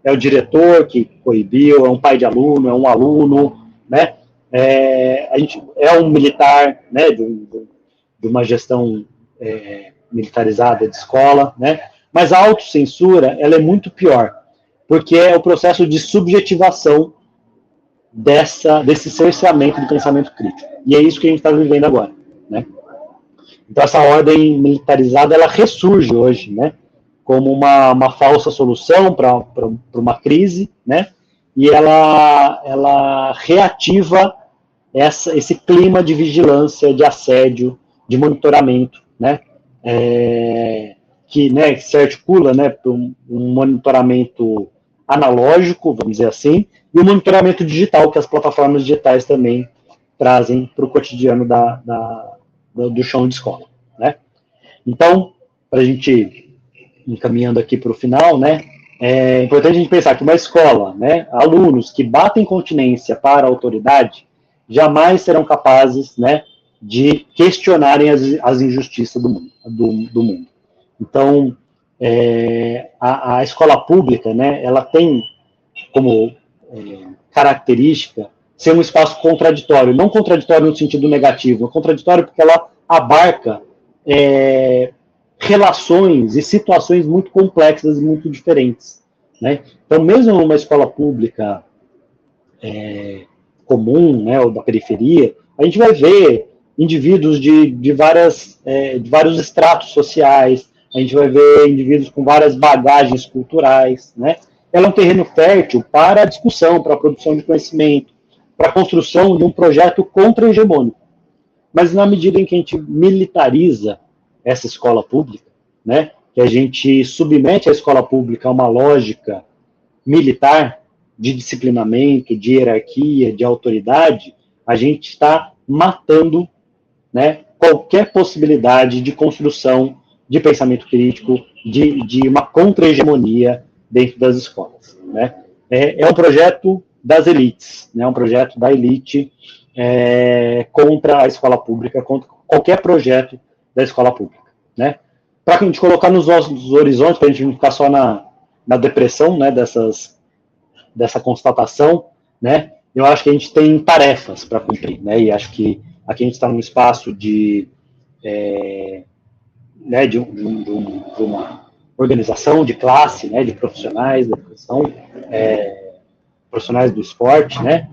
É o diretor que coibiu, é um pai de aluno, é um aluno, né? É um militar, né, de uma gestão militarizada de escola, né? Mas a autocensura, ela é muito pior, porque é o processo de subjetivação desse cerceamento do pensamento crítico. E é isso que a gente está vivendo agora, né? Então, essa ordem militarizada, ela ressurge hoje, né, como uma falsa solução para uma crise, né? E ela reativa esse clima de vigilância, de assédio, de monitoramento, né? Que, né, se articula, né, para um monitoramento analógico, vamos dizer assim, e o monitoramento digital, que as plataformas digitais também trazem para o cotidiano do chão de escola, né? Então, para a gente ir encaminhando aqui para o final, né, é importante a gente pensar que uma escola, né, alunos que batem continência para a autoridade jamais serão capazes, né, de questionarem as injustiças do mundo. Então, a escola pública, né, ela tem como característica ser um espaço contraditório, não contraditório no sentido negativo, contraditório porque ela abarca relações e situações muito complexas e muito diferentes, né? Então, mesmo numa escola pública comum, né, ou da periferia, a gente vai ver indivíduos de vários estratos sociais, a gente vai ver indivíduos com várias bagagens culturais, né? Ela é um terreno fértil para a discussão, para a produção de conhecimento, para a construção de um projeto contra-hegemônico. Mas na medida em que a gente militariza essa escola pública, né, que a gente submete a escola pública a uma lógica militar, de disciplinamento, de hierarquia, de autoridade, a gente está matando, né, qualquer possibilidade de construção de pensamento crítico, de uma contra-hegemonia dentro das escolas, né? É um projeto das elites, né, um projeto da elite contra a escola pública, contra qualquer projeto da escola pública, né? Para a gente colocar nos nossos horizontes, para a gente não ficar só na depressão, né, dessa constatação, né, eu acho que a gente tem tarefas para cumprir, né, e acho que aqui a gente está num espaço de uma organização de classe, né, de profissionais da educação, profissionais do esporte, né,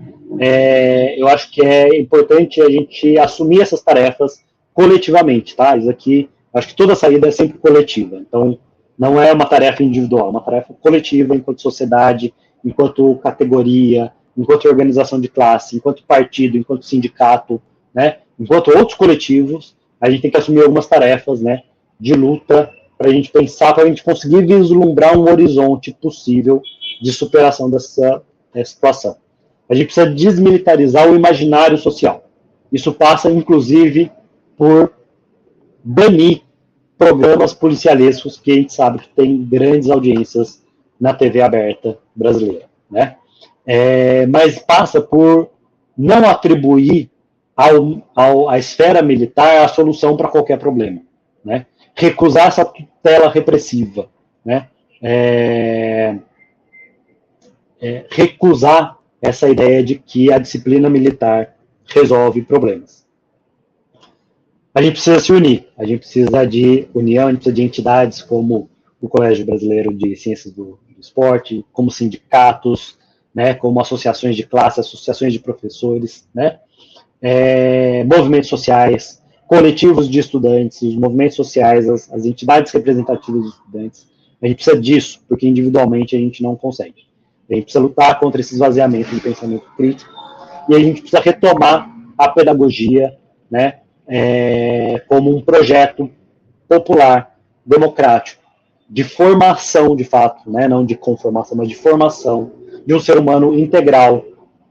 eu acho que é importante a gente assumir essas tarefas coletivamente, tá? Isso aqui, acho que toda saída é sempre coletiva, então não é uma tarefa individual, é uma tarefa coletiva enquanto sociedade, enquanto categoria, enquanto organização de classe, enquanto partido, enquanto sindicato, né, enquanto outros coletivos, a gente tem que assumir algumas tarefas, né, de luta para a gente pensar, para a gente conseguir vislumbrar um horizonte possível de superação dessa situação. A gente precisa desmilitarizar o imaginário social. Isso passa, inclusive, por banir programas policialescos que a gente sabe que tem grandes audiências na TV aberta brasileira, né? Mas passa por não atribuir à esfera militar a solução para qualquer problema, né? Recusar essa tutela repressiva, né? Recusar essa ideia de que a disciplina militar resolve problemas. A gente precisa se unir, a gente precisa de união, a gente precisa de entidades como o Colégio Brasileiro de Ciências do Esporte, como sindicatos, né, como associações de classe, associações de professores, né, movimentos sociais, coletivos de estudantes, os movimentos sociais, as entidades representativas de estudantes. A gente precisa disso, porque individualmente a gente não consegue. A gente precisa lutar contra esse esvaziamento de pensamento crítico e a gente precisa retomar a pedagogia, né, como um projeto popular, democrático, de formação, de fato, né, não de conformação, mas de formação de um ser humano integral,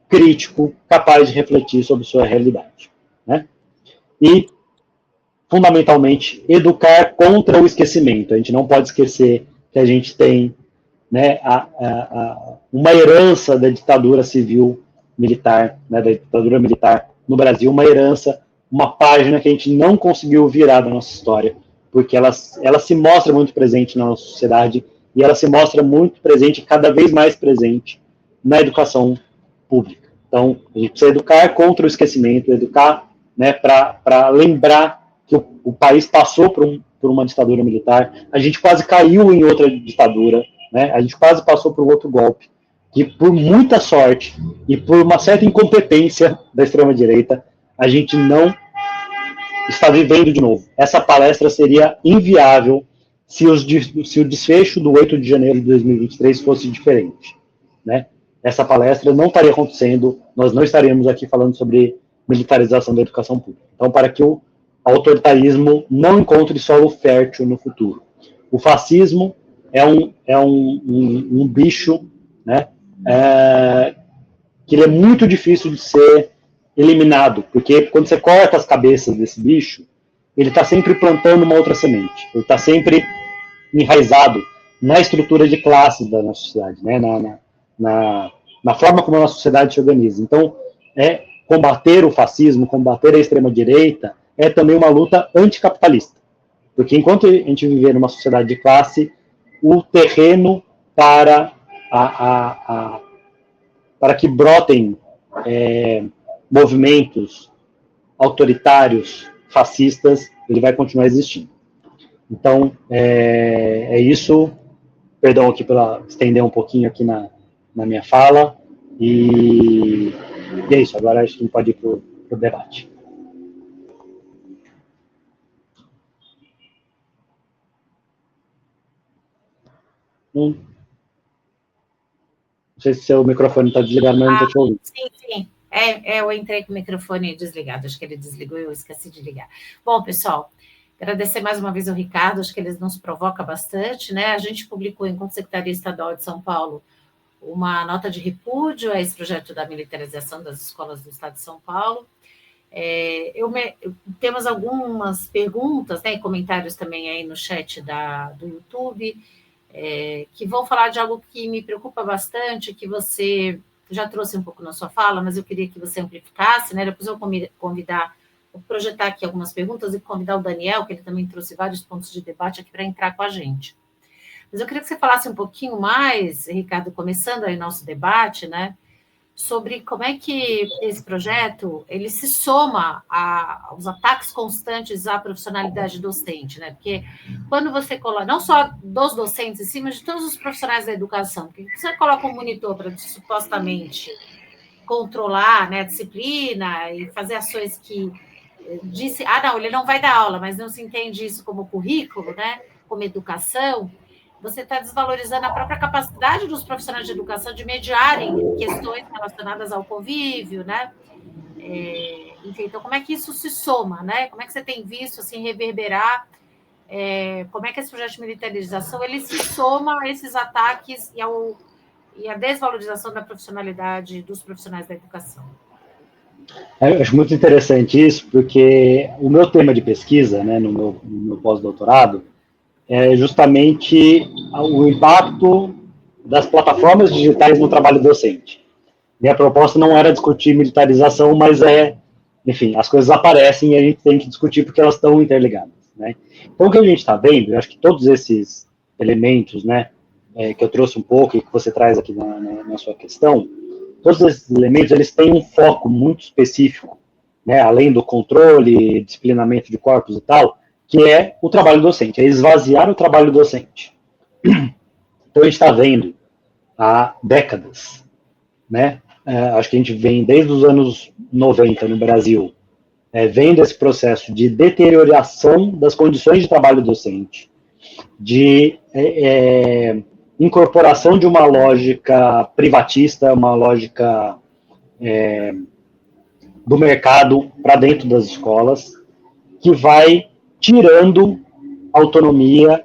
crítico, capaz de refletir sobre sua realidade, né? E, fundamentalmente, educar contra o esquecimento. A gente não pode esquecer que a gente tem, né, uma herança da ditadura civil militar, né, da ditadura militar no Brasil, uma herança, uma página que a gente não conseguiu virar da nossa história, porque ela se mostra muito presente na nossa sociedade e ela se mostra muito presente, cada vez mais presente, na educação pública. Então, a gente precisa educar contra o esquecimento, educar, né, para lembrar que o país passou por uma ditadura militar, a gente quase caiu em outra ditadura, né, a gente quase passou por outro golpe, que por muita sorte e por uma certa incompetência da extrema-direita, a gente não está vivendo de novo. Essa palestra seria inviável se o desfecho do 8 de janeiro de 2023 fosse diferente, né? Essa palestra não estaria acontecendo, nós não estaríamos aqui falando sobre militarização da educação pública. Então, para que o autoritarismo não encontre solo fértil no futuro. O fascismo é um bicho, né, que ele é muito difícil de ser eliminado, porque quando você corta as cabeças desse bicho, ele está sempre plantando uma outra semente, ele está sempre enraizado na estrutura de classes da nossa sociedade, né? na forma como a nossa sociedade se organiza. Então, combater o fascismo, combater a extrema-direita, é também uma luta anticapitalista. Porque enquanto a gente viver numa sociedade de classe, o terreno para que brotem movimentos autoritários, fascistas, ele vai continuar existindo. Então, é isso. Perdão aqui pela estender um pouquinho aqui na minha fala. E é isso. Agora acho que a gente pode ir para o debate. Não sei se seu microfone está desligado, mas não estou te ouvindo. Sim. Eu entrei com o microfone desligado, acho que ele desligou e eu esqueci de ligar. Bom, pessoal, agradecer mais uma vez ao Ricardo, acho que ele nos provoca bastante, né? A gente publicou, enquanto Secretaria Estadual de São Paulo, uma nota de repúdio a esse projeto da militarização das escolas do Estado de São Paulo. Temos algumas perguntas, né, e comentários também aí no chat do YouTube, que vão falar de algo que me preocupa bastante, que você já trouxe um pouco na sua fala, mas eu queria que você amplificasse, né? Depois eu vou projetar aqui algumas perguntas e convidar o Daniel, que ele também trouxe vários pontos de debate aqui para entrar com a gente. Mas eu queria que você falasse um pouquinho mais, Ricardo, começando aí nosso debate, né? Sobre como é que esse projeto ele se soma aos ataques constantes à profissionalidade docente, né? Porque quando você coloca, não só dos docentes em si, mas de todos os profissionais da educação, porque você coloca um monitor para supostamente controlar, né, a disciplina e fazer ações que disse, não, ele não vai dar aula, mas não se entende isso como currículo, né? Como educação. Você está desvalorizando a própria capacidade dos profissionais de educação de mediarem questões relacionadas ao convívio, né? Enfim, então, como é que isso se soma, né? Como é que você tem visto, assim, reverberar? Como é que esse projeto de militarização, ele se soma a esses ataques e a desvalorização da profissionalidade dos profissionais da educação? Eu acho muito interessante isso, porque o meu tema de pesquisa, né, no meu pós-doutorado, é justamente o impacto das plataformas digitais no trabalho docente. Minha proposta não era discutir militarização, mas enfim, as coisas aparecem e a gente tem que discutir porque elas estão interligadas, né? Então, o que a gente está vendo, eu acho que todos esses elementos, né, que eu trouxe um pouco e que você traz aqui na sua questão, todos esses elementos, eles têm um foco muito específico, né, além do controle, disciplinamento de corpos e tal, que é o trabalho docente, é esvaziar o trabalho docente. Então, a gente está vendo há décadas, né? Acho que a gente vem desde os anos 90 no Brasil, vendo esse processo de deterioração das condições de trabalho docente, de incorporação de uma lógica privatista, uma lógica do mercado para dentro das escolas, que vai tirando autonomia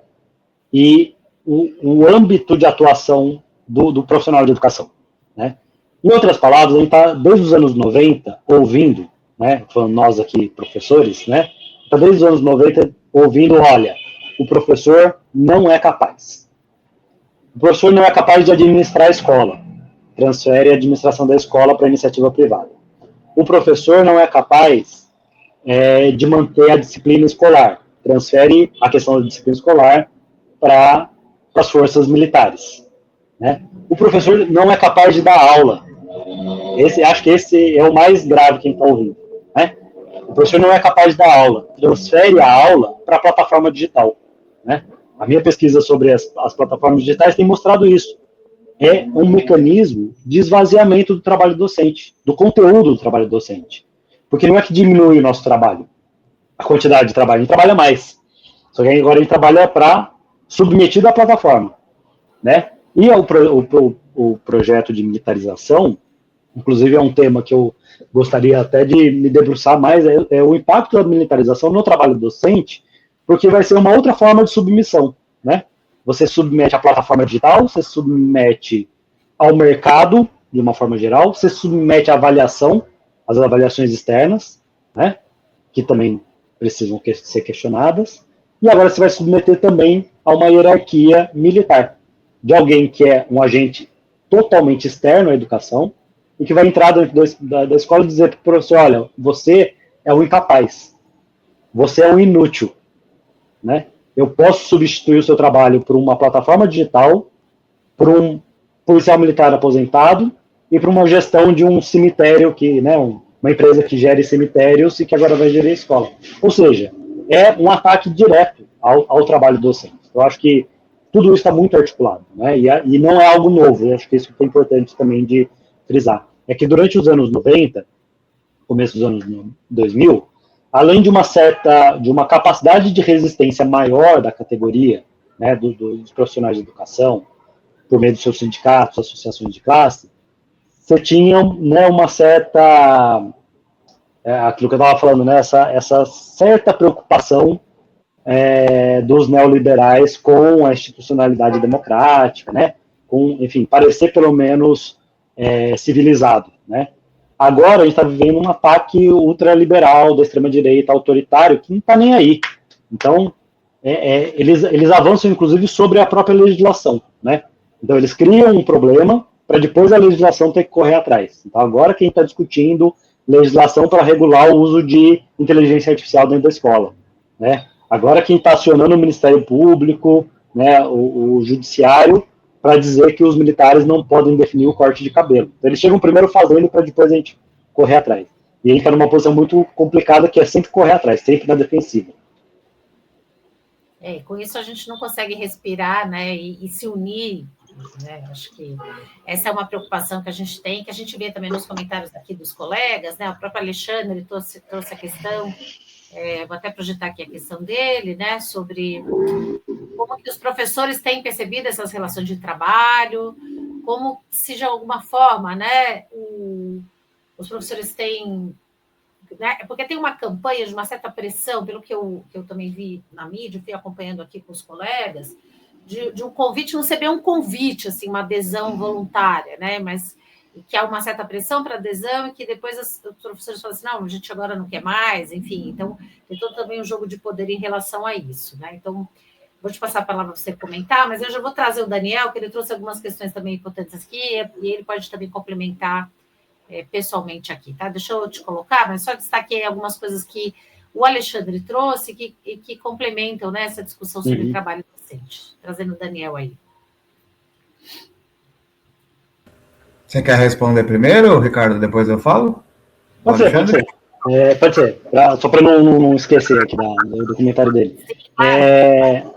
e o âmbito de atuação do profissional de educação, né? Em outras palavras, a gente está, desde os anos 90, ouvindo, né, falando nós aqui, professores, né, está desde os anos 90 ouvindo, olha, o professor não é capaz. O professor não é capaz de administrar a escola, transfere a administração da escola para a iniciativa privada. O professor não é capaz de manter a disciplina escolar, transfere a questão da disciplina escolar para as forças militares, né? O professor não é capaz de dar aula. Acho que esse é o mais grave que a gente está ouvindo, né? O professor não é capaz de dar aula, transfere a aula para a plataforma digital, né? A minha pesquisa sobre as plataformas digitais tem mostrado isso. É um mecanismo de esvaziamento do trabalho docente, do conteúdo do trabalho docente. Porque não é que diminui o nosso trabalho, a quantidade de trabalho, a gente trabalha mais. Só que agora a gente trabalha para submetido à plataforma, né? E o projeto de militarização, inclusive é um tema que eu gostaria até de me debruçar mais, é o impacto da militarização no trabalho docente, porque vai ser uma outra forma de submissão, né? Você submete à plataforma digital, você submete ao mercado, de uma forma geral, você submete à avaliação, as avaliações externas, né, que também precisam ser questionadas, e agora você vai submeter também a uma hierarquia militar, de alguém que é um agente totalmente externo à educação, e que vai entrar dentro da escola e dizer para o professor, olha, você é um incapaz, você é um inútil, né? Eu posso substituir o seu trabalho por uma plataforma digital, por um policial militar aposentado e por uma gestão de um cemitério, uma empresa que gere cemitérios e que agora vai gerir a escola. Ou seja, é um ataque direto ao trabalho docente. Eu acho que tudo isso está muito articulado, né? E não é algo novo, eu acho que isso é importante também de frisar. É que durante os anos 90, começo dos anos 2000, além de uma capacidade de resistência maior da categoria, né, dos profissionais de educação, por meio dos seus sindicatos, associações de classe, você tinha, né, uma certa, aquilo que eu estava falando, né, essa certa preocupação dos neoliberais com a institucionalidade democrática, né, com, enfim, parecer pelo menos civilizado, né. Agora a gente está vivendo um ataque ultraliberal da extrema-direita, autoritário, que não está nem aí. Então, eles avançam, inclusive, sobre a própria legislação, né? Então, eles criam um problema para depois a legislação ter que correr atrás. Então, agora quem está discutindo legislação para regular o uso de inteligência artificial dentro da escola, né? Agora quem está acionando o Ministério Público, né, o Judiciário, para dizer que os militares não podem definir o corte de cabelo. Então, eles chegam primeiro fazendo para depois a gente correr atrás. E a gente está numa posição muito complicada, que é sempre correr atrás, sempre na defensiva. Com isso a gente não consegue respirar, né, e se unir, né? Acho que essa é uma preocupação que a gente tem, que a gente vê também nos comentários aqui dos colegas, né? O próprio Alexandre trouxe a questão, vou até projetar aqui a questão dele, né, sobre como que os professores têm percebido essas relações de trabalho, como se de alguma forma, né, os professores têm, né, porque tem uma campanha de uma certa pressão, pelo que eu também vi na mídia, fui acompanhando aqui com os colegas, de um convite não ser bem um convite, assim, uma adesão voluntária, né, mas que há uma certa pressão para adesão e que depois os professores falam assim, não, a gente agora não quer mais, enfim, então tem todo também um jogo de poder em relação a isso, né, então vou te passar a palavra para você comentar, mas eu já vou trazer o Daniel, que ele trouxe algumas questões também importantes aqui, e ele pode também complementar pessoalmente aqui, tá? Deixa eu te colocar, mas só destaquei algumas coisas que o Alexandre trouxe que complementam, né, essa discussão sobre trabalho docente. Trazendo o Daniel aí. Você quer responder primeiro, Ricardo? Depois eu falo? Pode ser. Pode ser. Só para não esquecer aqui do documentário dele. Sim, claro.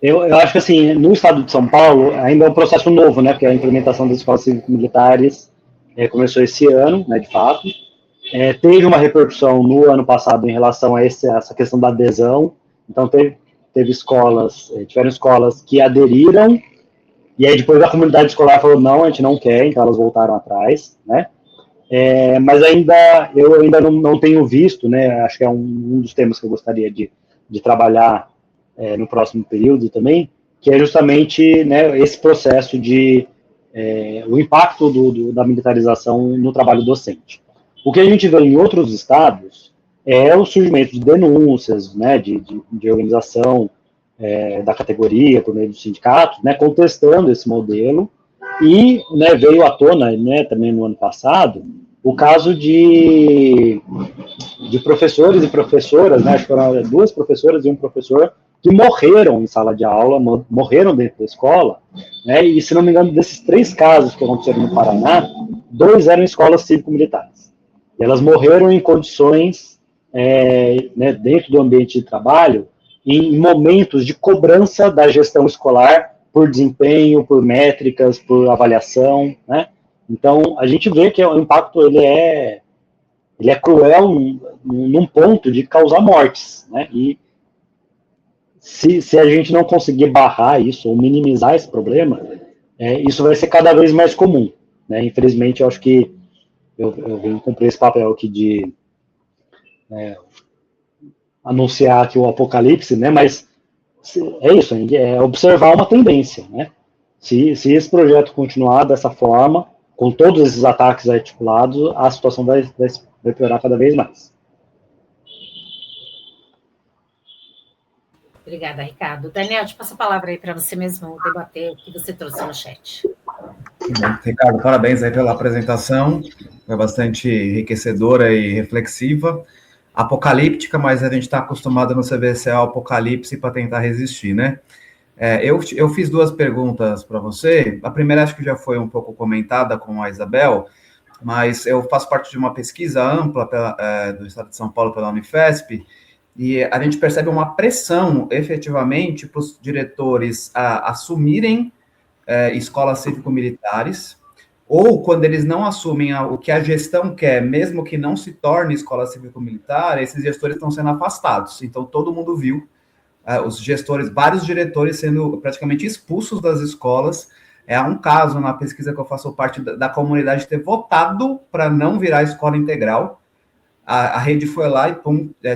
Eu acho que, assim, no estado de São Paulo, ainda é um processo novo, né? Porque a implementação das escolas cívico-militares começou esse ano, né, de fato. Teve uma repercussão no ano passado em relação a essa questão da adesão. Então, tiveram escolas que aderiram, e aí depois a comunidade escolar falou, não, a gente não quer, então elas voltaram atrás, né? Mas eu ainda não tenho visto, né? Acho que é um dos temas que eu gostaria de trabalhar no próximo período também, que é justamente, né, esse processo o impacto da militarização no trabalho docente. O que a gente vê em outros estados é o surgimento de denúncias, né, de organização da categoria, por meio dos sindicatos, né, contestando esse modelo, e, né, veio à tona, né, também no ano passado, o caso de professores e professoras, né, acho que foram 2 professoras e um professor, que morreram em sala de aula, morreram dentro da escola, né, e, se não me engano, desses 3 casos que aconteceram no Paraná, 2 eram escolas cívico-militares. E elas morreram em condições, né, dentro do ambiente de trabalho, em momentos de cobrança da gestão escolar por desempenho, por métricas, por avaliação, né? Então, a gente vê que o impacto ele é cruel num ponto de causar mortes, né? E se a gente não conseguir barrar isso ou minimizar esse problema, isso vai ser cada vez mais comum, né? Infelizmente, eu acho que eu venho cumprir esse papel aqui de anunciar aqui o apocalipse, né? Mas é isso, é observar uma tendência, né? Se esse projeto continuar dessa forma, com todos esses ataques articulados, a situação vai piorar cada vez mais. Obrigada, Ricardo. Daniel, te passo a palavra aí para você mesmo debater o que você trouxe no chat. Bom, Ricardo, parabéns aí pela apresentação, foi bastante enriquecedora e reflexiva, apocalíptica, mas a gente está acostumado no CBCE ao apocalipse para tentar resistir, né? Eu fiz duas perguntas para você, a primeira acho que já foi um pouco comentada com a Isabel, mas eu faço parte de uma pesquisa ampla do Estado de São Paulo pela Unifesp, e a gente percebe uma pressão, efetivamente, para os diretores assumirem escolas cívico-militares, ou quando eles não assumem o que a gestão quer, mesmo que não se torne escola cívico-militar, esses gestores estão sendo afastados. Então, todo mundo viu os gestores, vários diretores sendo praticamente expulsos das escolas. Há um caso na pesquisa que eu faço parte da comunidade ter votado para não virar escola integral. A rede foi lá e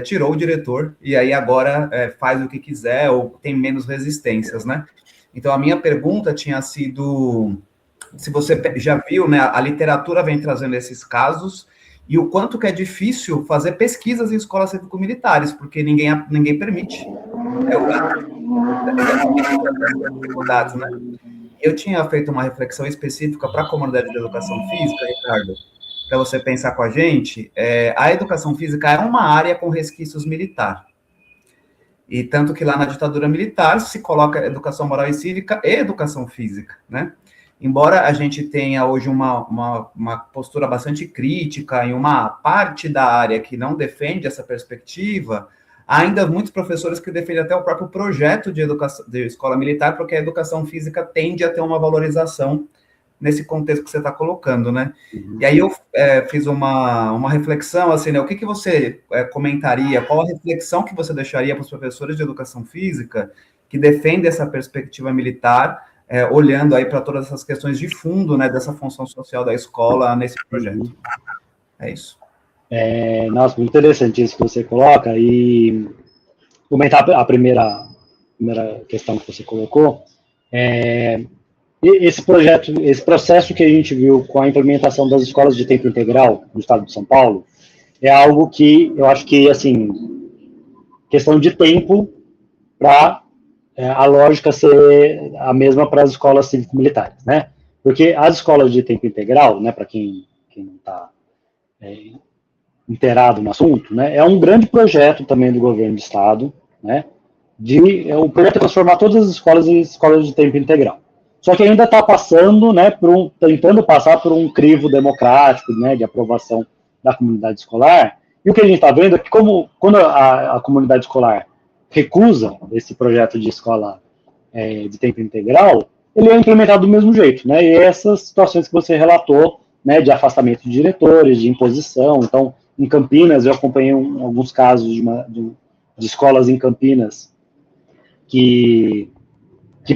tirou o diretor, e aí agora faz o que quiser, ou tem menos resistências, né? Então, a minha pergunta tinha sido se você já viu, né, a literatura vem trazendo esses casos, e o quanto que é difícil fazer pesquisas em escolas cívico-militares, porque ninguém permite. Dificuldades, né? Eu tinha feito uma reflexão específica para a comunidade de educação física, Ricardo, para você pensar com a gente. A educação física é uma área com resquícios militar. E tanto que lá na ditadura militar se coloca educação moral e cívica e educação física, né? Embora a gente tenha hoje uma postura bastante crítica em uma parte da área que não defende essa perspectiva, ainda muitos professores que defendem até o próprio projeto de escola militar, porque a educação física tende a ter uma valorização nesse contexto que você está colocando, né? Uhum. E aí eu fiz uma reflexão, assim, né? O que você comentaria, qual a reflexão que você deixaria para os professores de educação física que defendem essa perspectiva militar, olhando aí para todas essas questões de fundo, né, dessa função social da escola nesse projeto? É isso. Nossa, muito interessante isso que você coloca, e comentar a primeira questão que você colocou, esse processo que a gente viu com a implementação das escolas de tempo integral no estado de São Paulo, é algo que eu acho que, assim, questão de tempo para a lógica ser a mesma para as escolas cívico-militares, né? Porque as escolas de tempo integral, né, para quem não está inteirado no assunto, né, é um grande projeto também do governo do estado, né? O projeto é transformar todas as escolas em escolas de tempo integral. Só que ainda está passando, né, tentando passar por um crivo democrático, né, de aprovação da comunidade escolar. E o que a gente está vendo é que quando a comunidade escolar recusa esse projeto de escola de tempo integral, ele é implementado do mesmo jeito, né? E essas situações que você relatou, né, de afastamento de diretores, de imposição. Então, em Campinas, eu acompanhei alguns casos de escolas em Campinas que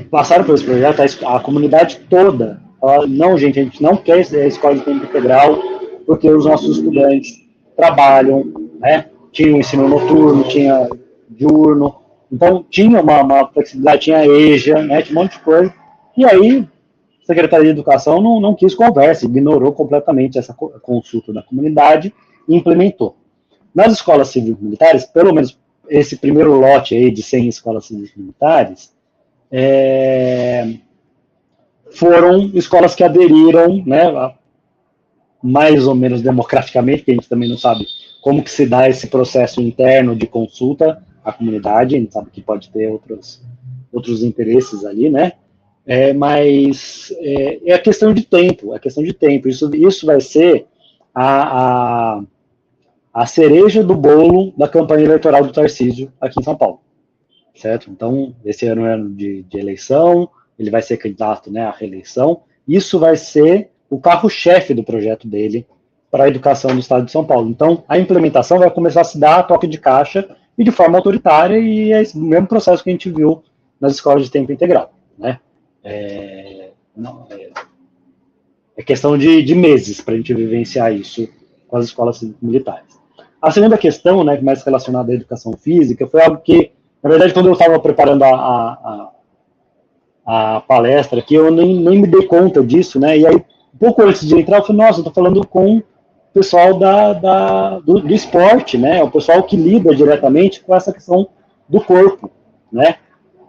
passaram por esse projeto, a comunidade toda fala, não, gente, a gente não quer a escola de tempo integral, porque os nossos estudantes trabalham, né? Tinha ensino noturno, tinha diurno, então tinha uma flexibilidade, tinha EJA, né? Tinha um monte de coisa, e aí a Secretaria de Educação não quis conversa, ignorou completamente essa consulta da comunidade e implementou. Nas escolas cívico-militares, pelo menos esse primeiro lote aí de 100 escolas cívico-militares, foram escolas que aderiram, né, mais ou menos democraticamente, porque a gente também não sabe como que se dá esse processo interno de consulta à comunidade, a gente sabe que pode ter outros interesses ali, né, mas é questão de tempo, isso vai ser a cereja do bolo da campanha eleitoral do Tarcísio aqui em São Paulo. Certo? Então, esse ano é ano de eleição, ele vai ser candidato, né, à reeleição. Isso vai ser o carro-chefe do projeto dele para a educação do estado de São Paulo. Então, a implementação vai começar a se dar a toque de caixa e de forma autoritária, e é esse mesmo processo que a gente viu nas escolas de tempo integral, né? É questão de meses para a gente vivenciar isso com as escolas militares. A segunda questão, né, mais relacionada à educação física, foi algo que, na verdade, quando eu estava preparando a palestra aqui, eu nem me dei conta disso, né? E aí, um pouco antes de entrar, eu falei, nossa, eu estou falando com o pessoal do esporte, né? O pessoal que lida diretamente com essa questão do corpo, né?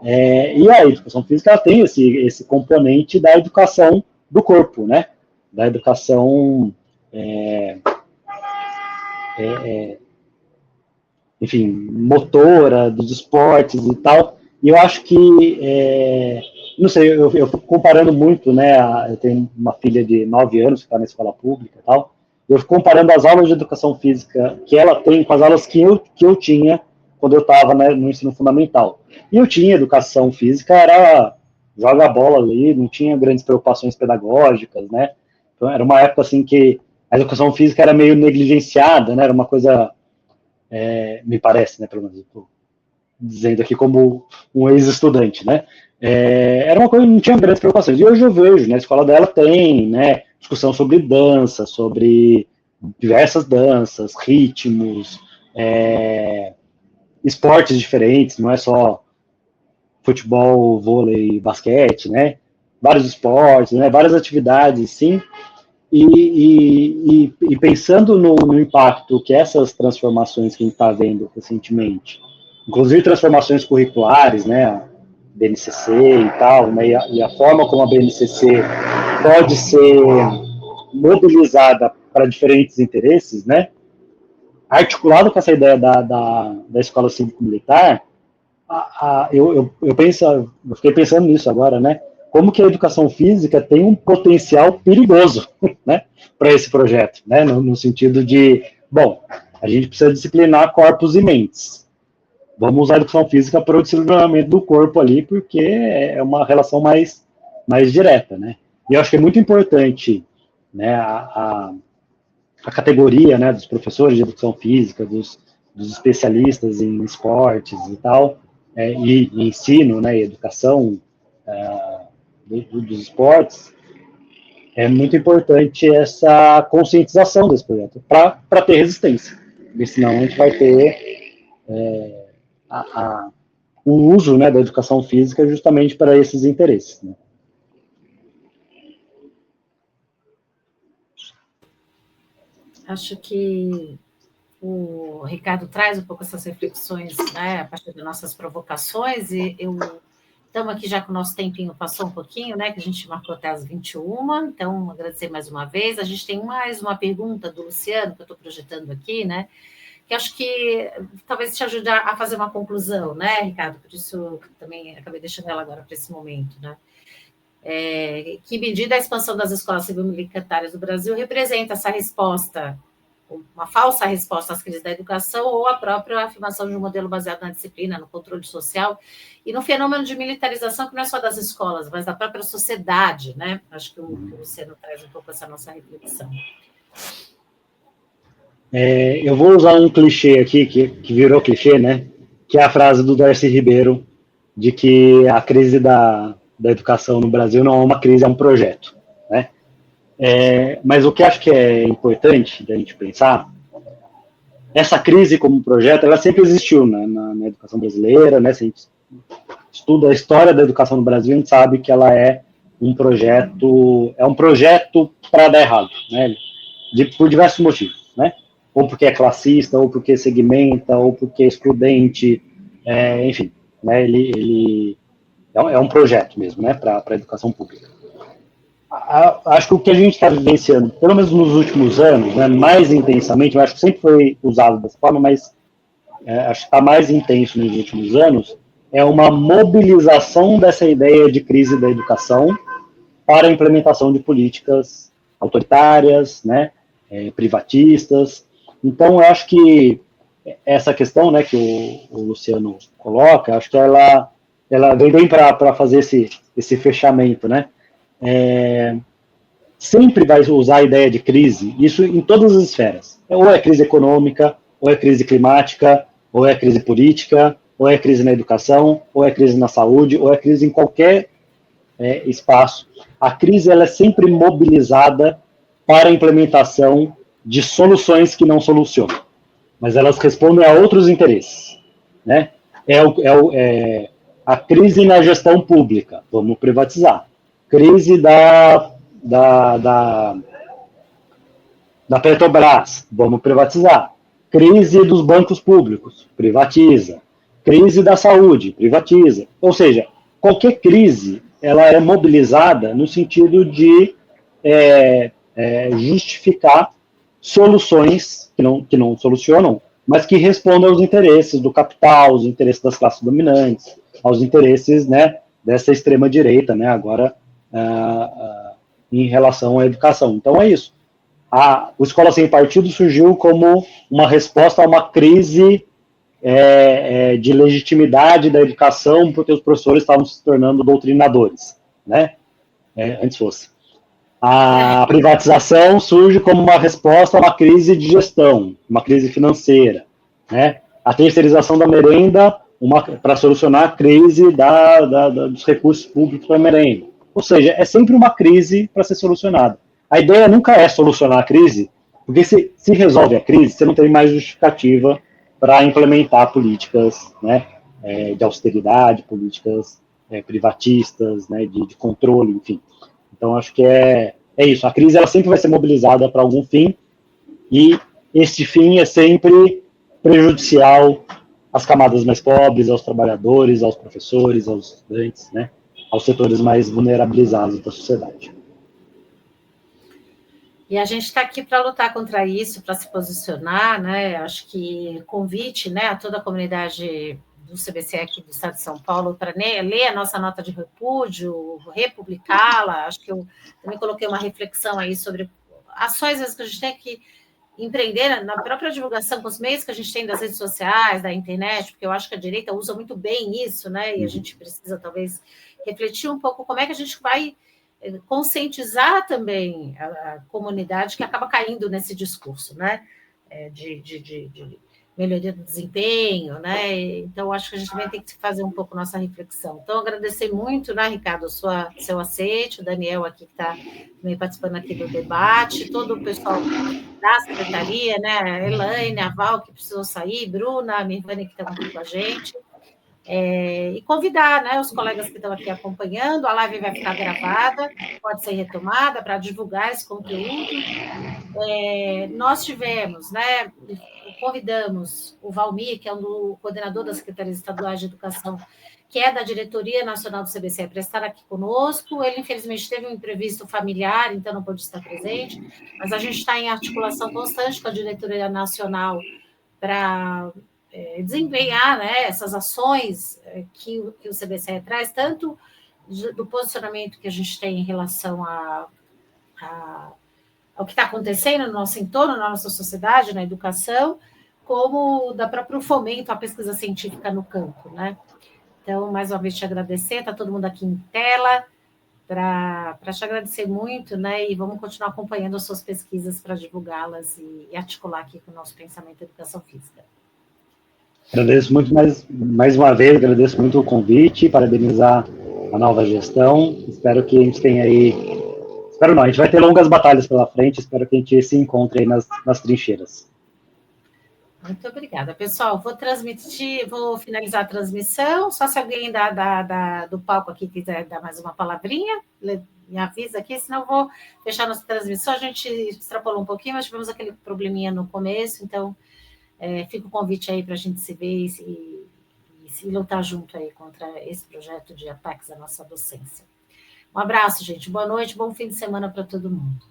E a educação física ela tem esse componente da educação do corpo, né? Da educação, enfim, motora, dos esportes e tal. E eu acho que, não sei, eu fico comparando muito, né? Eu tenho uma filha de 9 anos que está na escola pública e tal. Eu fico comparando as aulas de educação física que ela tem com as aulas que eu tinha quando eu estava, né, no ensino fundamental. E eu tinha educação física, era joga a bola ali, não tinha grandes preocupações pedagógicas, né? Então, era uma época assim que a educação física era meio negligenciada, né? Era uma coisa, me parece, né? Pelo menos estou dizendo aqui como um ex-estudante, né? Era uma coisa que não tinha grandes preocupações. E hoje eu vejo, na escola dela tem, né? Discussão sobre dança, sobre diversas danças, ritmos, esportes diferentes, não é só futebol, vôlei, basquete, né? Vários esportes, né? Várias atividades, sim. E pensando no impacto que essas transformações que a gente está vendo recentemente, inclusive transformações curriculares, né? A BNCC e tal, né? E a forma como a BNCC pode ser mobilizada para diferentes interesses, né? Articulado com essa ideia da escola cívico-militar, eu fiquei pensando nisso agora, né? Como que a educação física tem um potencial perigoso, né, para esse projeto, né? No sentido de, bom, a gente precisa disciplinar corpos e mentes. Vamos usar a educação física para o disciplinamento do corpo ali, porque é uma relação mais direta, né? E eu acho que é muito importante, né, a categoria, né, dos professores de educação física, dos especialistas em esportes e tal, e ensino, né, e educação dos esportes, é muito importante essa conscientização desse projeto, para ter resistência, porque senão a gente vai ter o uso, né, da educação física justamente para esses interesses, né? Acho que o Ricardo traz um pouco essas reflexões, né, a partir das nossas provocações, e estamos aqui já que o nosso tempinho passou um pouquinho, né, que a gente marcou até as 21h, então agradecer mais uma vez. A gente tem mais uma pergunta do Luciano, que eu estou projetando aqui, né, que acho que talvez te ajude a fazer uma conclusão, né, Ricardo? Por isso eu também acabei deixando ela agora para esse momento, né? Que medida a expansão das escolas cívico-militares do Brasil representa essa resposta, uma falsa resposta às crises da educação ou a própria afirmação de um modelo baseado na disciplina, no controle social e no fenômeno de militarização que não é só das escolas, mas da própria sociedade, né? Acho que o Luciano traz um pouco essa nossa reflexão. Eu vou usar um clichê aqui, que virou clichê, né? Que é a frase do Darcy Ribeiro, de que a crise da educação no Brasil não é uma crise, é um projeto, né? Mas o que acho que é importante da gente pensar, essa crise como projeto, ela sempre existiu, né, na educação brasileira, né? Se a gente estuda a história da educação no Brasil, a gente sabe que ela é um projeto para dar errado, né? Por diversos motivos, né? Ou porque é classista, ou porque segmenta, ou porque é excludente, enfim, né? Ele é um projeto mesmo, né, para a educação pública. Acho que o que a gente está vivenciando, pelo menos nos últimos anos, né, mais intensamente, eu acho que sempre foi usado dessa forma, mas acho que está mais intenso nos últimos anos, é uma mobilização dessa ideia de crise da educação para a implementação de políticas autoritárias, né, privatistas. Então, eu acho que essa questão, né, que o Luciano coloca, acho que ela vem bem para fazer esse fechamento, né? Sempre vai usar a ideia de crise, isso em todas as esferas. Ou é crise econômica, ou é crise climática, ou é crise política, ou é crise na educação, ou é crise na saúde, ou é crise em qualquer espaço. A crise ela é sempre mobilizada para a implementação de soluções que não solucionam, mas elas respondem a outros interesses, né? A crise na gestão pública, vamos privatizar. Crise da Petrobras, vamos privatizar. Crise dos bancos públicos, privatiza. Crise da saúde, privatiza. Ou seja, qualquer crise, ela é mobilizada no sentido de justificar soluções que não solucionam, mas que respondam aos interesses do capital, aos interesses das classes dominantes, aos interesses, né, dessa extrema-direita, né, agora em relação à educação. Então é isso. O Escola Sem Partido surgiu como uma resposta a uma crise de legitimidade da educação, porque os professores estavam se tornando doutrinadores, né? Antes fosse. A privatização surge como uma resposta a uma crise de gestão, uma crise financeira, né? A terceirização da merenda para solucionar a crise dos recursos públicos para a merenda. Ou seja, é sempre uma crise para ser solucionada. A ideia nunca é solucionar a crise, porque se resolve a crise, você não tem mais justificativa para implementar políticas, né, de austeridade, políticas privatistas, né, de controle, enfim. Então, acho que é isso. A crise ela sempre vai ser mobilizada para algum fim, e este fim é sempre prejudicial às camadas mais pobres, aos trabalhadores, aos professores, aos estudantes, né, aos setores mais vulnerabilizados da sociedade. E a gente está aqui para lutar contra isso, para se posicionar, né? Acho que convite, né, a toda a comunidade do CBCE aqui do Estado de São Paulo para ler a nossa nota de repúdio, republicá-la. Acho que eu também coloquei uma reflexão aí sobre ações que a gente tem que empreender na própria divulgação, com os meios que a gente tem das redes sociais, da internet, porque eu acho que a direita usa muito bem isso, né? E a gente precisa, talvez, refletir um pouco como é que a gente vai conscientizar também a comunidade que acaba caindo nesse discurso, né? De melhoria do desempenho, né? Então, acho que a gente também tem que fazer um pouco nossa reflexão. Então, agradecer muito, né, Ricardo, seu aceite, o Daniel aqui que está também participando aqui do debate, todo o pessoal da secretaria, né, a Elaine, a Val, que precisou sair, Bruna, a Mirvane, que estão aqui com a gente, e convidar, né, os colegas que estão aqui acompanhando. A live vai ficar gravada, pode ser retomada para divulgar esse conteúdo. Nós tivemos, né, convidamos o Valmir, que é o coordenador das Secretarias Estaduais de Educação, que é da Diretoria Nacional do CBCE, para estar aqui conosco. Ele, infelizmente, teve um imprevisto familiar, então não pôde estar presente, mas a gente está em articulação constante com a Diretoria Nacional para desempenhar, né, essas ações que o CBCE traz, tanto do posicionamento que a gente tem em relação ao que está acontecendo no nosso entorno, na nossa sociedade, na educação, como da próprio fomento à pesquisa científica no campo, né? Então, mais uma vez, te agradecer, está todo mundo aqui em tela, para te agradecer muito, né? E vamos continuar acompanhando as suas pesquisas para divulgá-las e articular aqui com o nosso pensamento em educação física. Agradeço muito mais uma vez, agradeço muito o convite, parabenizar a nova gestão. Espero que a gente tenha aí. Espero não, a gente vai ter longas batalhas pela frente, espero que a gente se encontre aí nas trincheiras. Muito obrigada, pessoal. Vou finalizar a transmissão. Só se alguém do palco aqui quiser dar mais uma palavrinha, me avisa aqui, senão eu vou fechar nossa transmissão. A gente extrapolou um pouquinho, mas tivemos aquele probleminha no começo, então fica o convite aí para a gente se ver e se lutar junto aí contra esse projeto de ataques à nossa docência. Um abraço, gente. Boa noite, bom fim de semana para todo mundo.